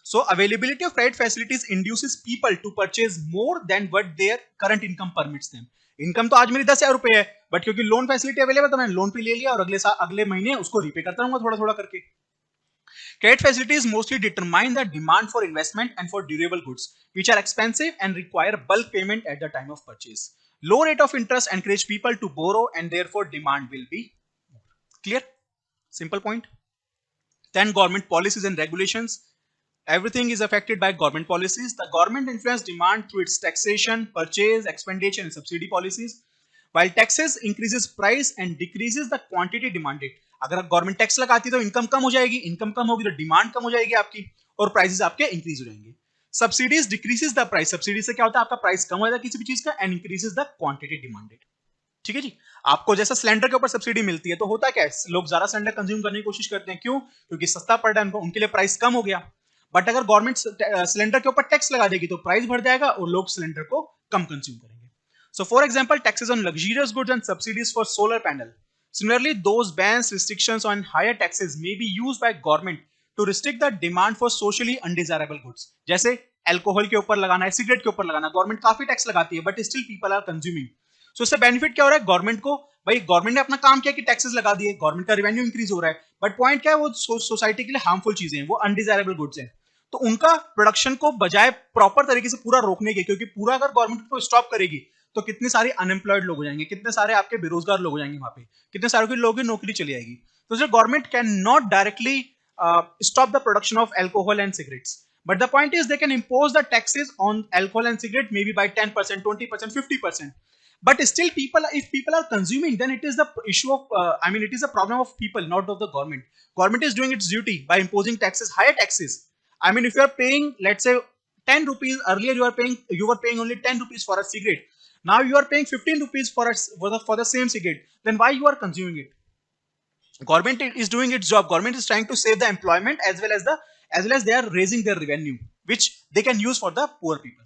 So availability of credit facilities induces people to purchase more than what their current income permits them. Income तो आज मेरी 10,000 रुपए है, but क्योंकि loan facility available तो मैंने loan पे ले लिया और अगले महीने उसको रीपे करता रहूंगा थोड़ा थोड़ा करके. Credit facilities mostly determine the demand for investment and for durable goods, which are expensive and require bulk payment at the time of purchase. Low rate of interest encourage people to borrow, and therefore demand will be more. Clear? Simple point. Then government policies and regulations. Everything is affected by government policies. The government influences demand through its taxation, purchase, expenditure, and subsidy policies. While taxes increases price and decreases the quantity demanded. अगर government tax लगाती है तो income कम हो जाएगी, income कम होगी तो demand कम हो जाएगी आपकी, और प्राइसेस आपके इंक्रीज हो जाएंगे. Subsidies decreases the price. Subsidy से क्या होता है, आपका प्राइस कम हो जाता है किसी भी चीज का, and increases the quantity demanded. ठीक है जी. आपको जैसा सिलेंडर के ऊपर सब्सिडी मिलती है तो होता क्या है, लोग ज्यादा सिलेंडर कंज्यूम करने की कोशिश करते हैं. क्यों? क्योंकि सस्ता पड़ रहा है उनको, उनके लिए प्राइस कम हो गया. बट अगर गवर्नमेंट सिलेंडर के ऊपर टैक्स लगा देगी तो प्राइस बढ़ जाएगा और लोग सिलेंडर को कम कंज्यूम करेंगे. So for example, taxes on luxurious goods and subsidies for solar panel. Similarly, those bans, restrictions on higher taxes may be used by government to restrict the demand for socially undesirable goods. जैसे alcohol के ऊपर लगाना है, cigarette के ऊपर लगाना, government काफी tax लगाती है but still people are consuming. So इससे बेनिफिट क्या हो रहा है गवर्नमेंट को, भाई गवर्नमेंट ने अपना काम किया कि टैक्सेस लगा दिए, गवर्नमेंट का रेवेन्यू इंक्रीज हो रहा है, बट पॉइंट क्या है, वो सोसाइटी के लिए हार्मफुल चीजें हैं, वो अनडिजायरेबल गुड्स हैं, तो उनका प्रोडक्शन को बजाय प्रॉपर तरीके से पूरा रोकने के, क्योंकि पूरा अगर गवर्नमेंट को स्टॉप करेगी तो कितने सारे अनएम्प्लॉयड लोग हो जाएंगे, कितने सारे आपके बेरोजगार लोग हो जाएंगे, वहां पे कितने सारे लोगों की नौकरी चली जाएगी. तो जो government can not directly stop the production of alcohol and cigarettes, but the point is they can impose the taxes on alcohol and cigarette maybe by 10%, 20%, 50%. But still if people are consuming, then it is the issue of it is a problem of people, not of the government. Government is doing its duty by imposing taxes, higher taxes. If you are paying, let's say 10 rupees, earlier you were paying only 10 rupees for a cigarette, now you are paying 15 rupees for the same cigarette, then why you are consuming it? Government is doing its job. Government is trying to save the employment as well as they are raising their revenue, which they can use for the poor people.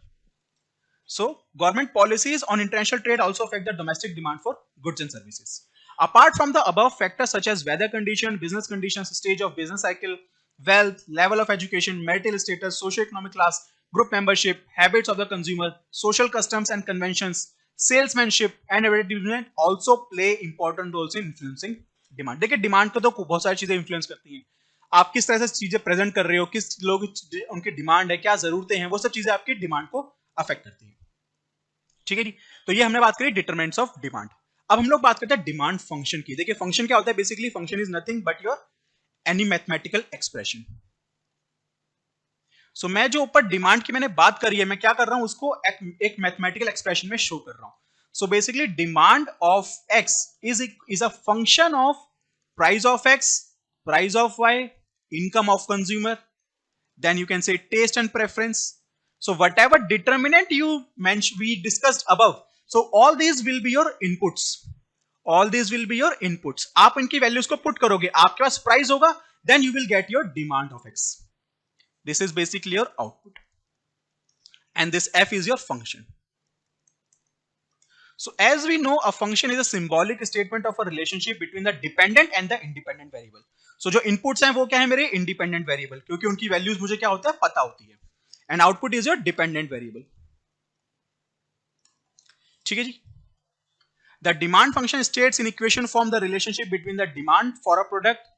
So government policies on international trade also affect the domestic demand for goods and services. Apart from the above factors such as weather condition, business conditions, stage of business cycle, wealth, level of education, marital status, socio-economic class, group membership, habits of the consumer, social customs and conventions, salesmanship and advertisement also play important roles in influencing demand. देखिए demand को तो बहुत सारी चीजें influence करती हैं. आप किस तरह से चीजें प्रेजेंट कर रहे हो, किस लोग उनकी डिमांड है, क्या जरूरतें हैं, वो सब चीजें आपकी डिमांड को अफेक्ट करती हैं. ठीक है जी. तो ये हमने बात करी डिटरमिनेंट्स ऑफ डिमांड. अब हम लोग बात करते हैं डिमांड फंक्शन की. देखिए फंक्शन क्या होता है, basically function is nothing but your any mathematical expression. So मैं जो ऊपर डिमांड की मैंने बात करी है, मैं क्या कर रहा हूं, उसको एक मैथमेटिकल एक्सप्रेशन में शो कर रहा हूं. So basically demand of X is a function of price of X, price of Y, income of consumer, then you can say taste and preference. So whatever determinant you mentioned, we discussed above, so all these will be your inputs. All these will be your inputs. आप इनकी values को put करोगे, आपके पास price होगा, then you will get your demand of X. This is basically your output, and this F is your function. So as we know, a function is a symbolic statement of a relationship between the dependent and the independent variable. So जो inputs हैं वो क्या है मेरे independent variable, क्योंकि उनकी values मुझे क्या होता है पता होती है, and output is your dependent variable. ठीक है जी. The demand function states in equation form the relationship between the demand for a product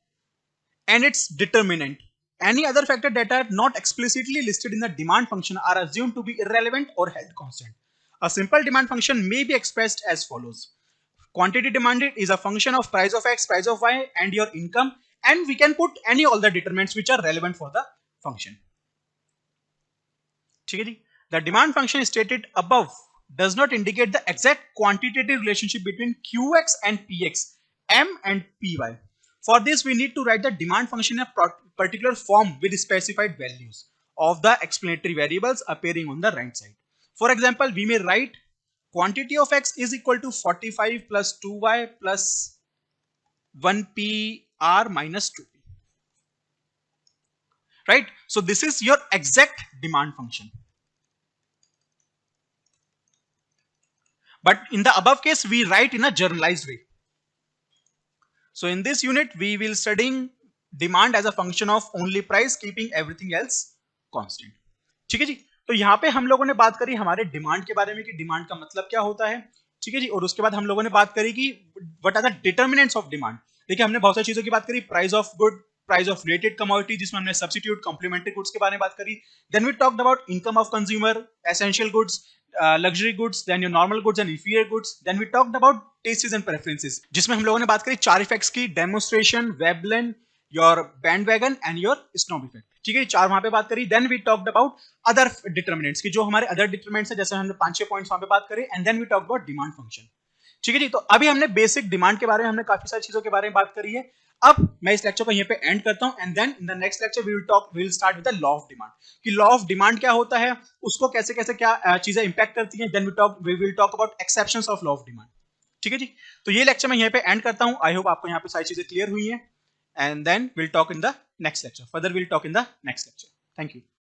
and its determinant. Any other factor that are not explicitly listed in the demand function are assumed to be irrelevant or held constant. A simple demand function may be expressed as follows. Quantity demanded is a function of price of x, price of y, and your income, and we can put any all the determinants which are relevant for the function. The demand function stated above does not indicate the exact quantitative relationship between qx and px, m and py. For this, we need to write the demand function in a particular form with specified values of the explanatory variables appearing on the right side. For example, we may write quantity of x is equal to 45 plus 2y plus 1pr minus 2p. Right? So this is your exact demand function. But in the above case, we write in a generalized way. So in this unit, we will studying demand as a function of only price, keeping everything else constant. ठीक है जी. तो यहाँ पे हम लोगों ने बात करी हमारे डिमांड के बारे में कि डिमांड का मतलब क्या होता है. ठीक है जी. और उसके बाद हम लोगों ने बात करी कि what are the determinants of demand. देखिए हमने बहुत सारी चीजों की बात करी. Price of good, price of related commodity जिसमें हमने सब्स्टिट्यूट कॉम्प्लीमेंट्री गुड्स के बारे में बात करी. Then we talked about income of consumer, essential goods, luxury goods, then your normal goods and inferior goods. Then we talked about tastes and preferences, जिसमें हम लोगों ने बात करी 4 इफेक्ट्स की, demonstration, Veblen, your bandwagon and your snob effect. ठीक है, 4 वहां पे बात करी. Then we talked about other determinants की, जो हमारे अदर डिटर्मिनेंट्स है, जैसे हमने 5-6 पॉइंट्स वहां पे बात करी. And then we talked about demand function. ठीक है जी. तो अभी हमने बेसिक डिमांड के बारे में हमने काफी सारी चीजों के बारे में बात करी है. अब मैं इस लेक्चर को यहीं पे एंड करता हूं and then in the next lecture we will start with the law of demand. कि लॉ ऑफ डिमांड क्या होता है, उसको कैसे कैसे क्या चीजें इंपैक्ट करती हैं. Then we will talk about exceptions of law of demand. ठीक है जी. तो ये लेक्चर मैं यहीं पे एंड करता हूं. आई होप आपको यहां पे सारी चीजें क्लियर हुई हैं and then will talk in the next lecture. Further will talk in the next lecture. Thank you.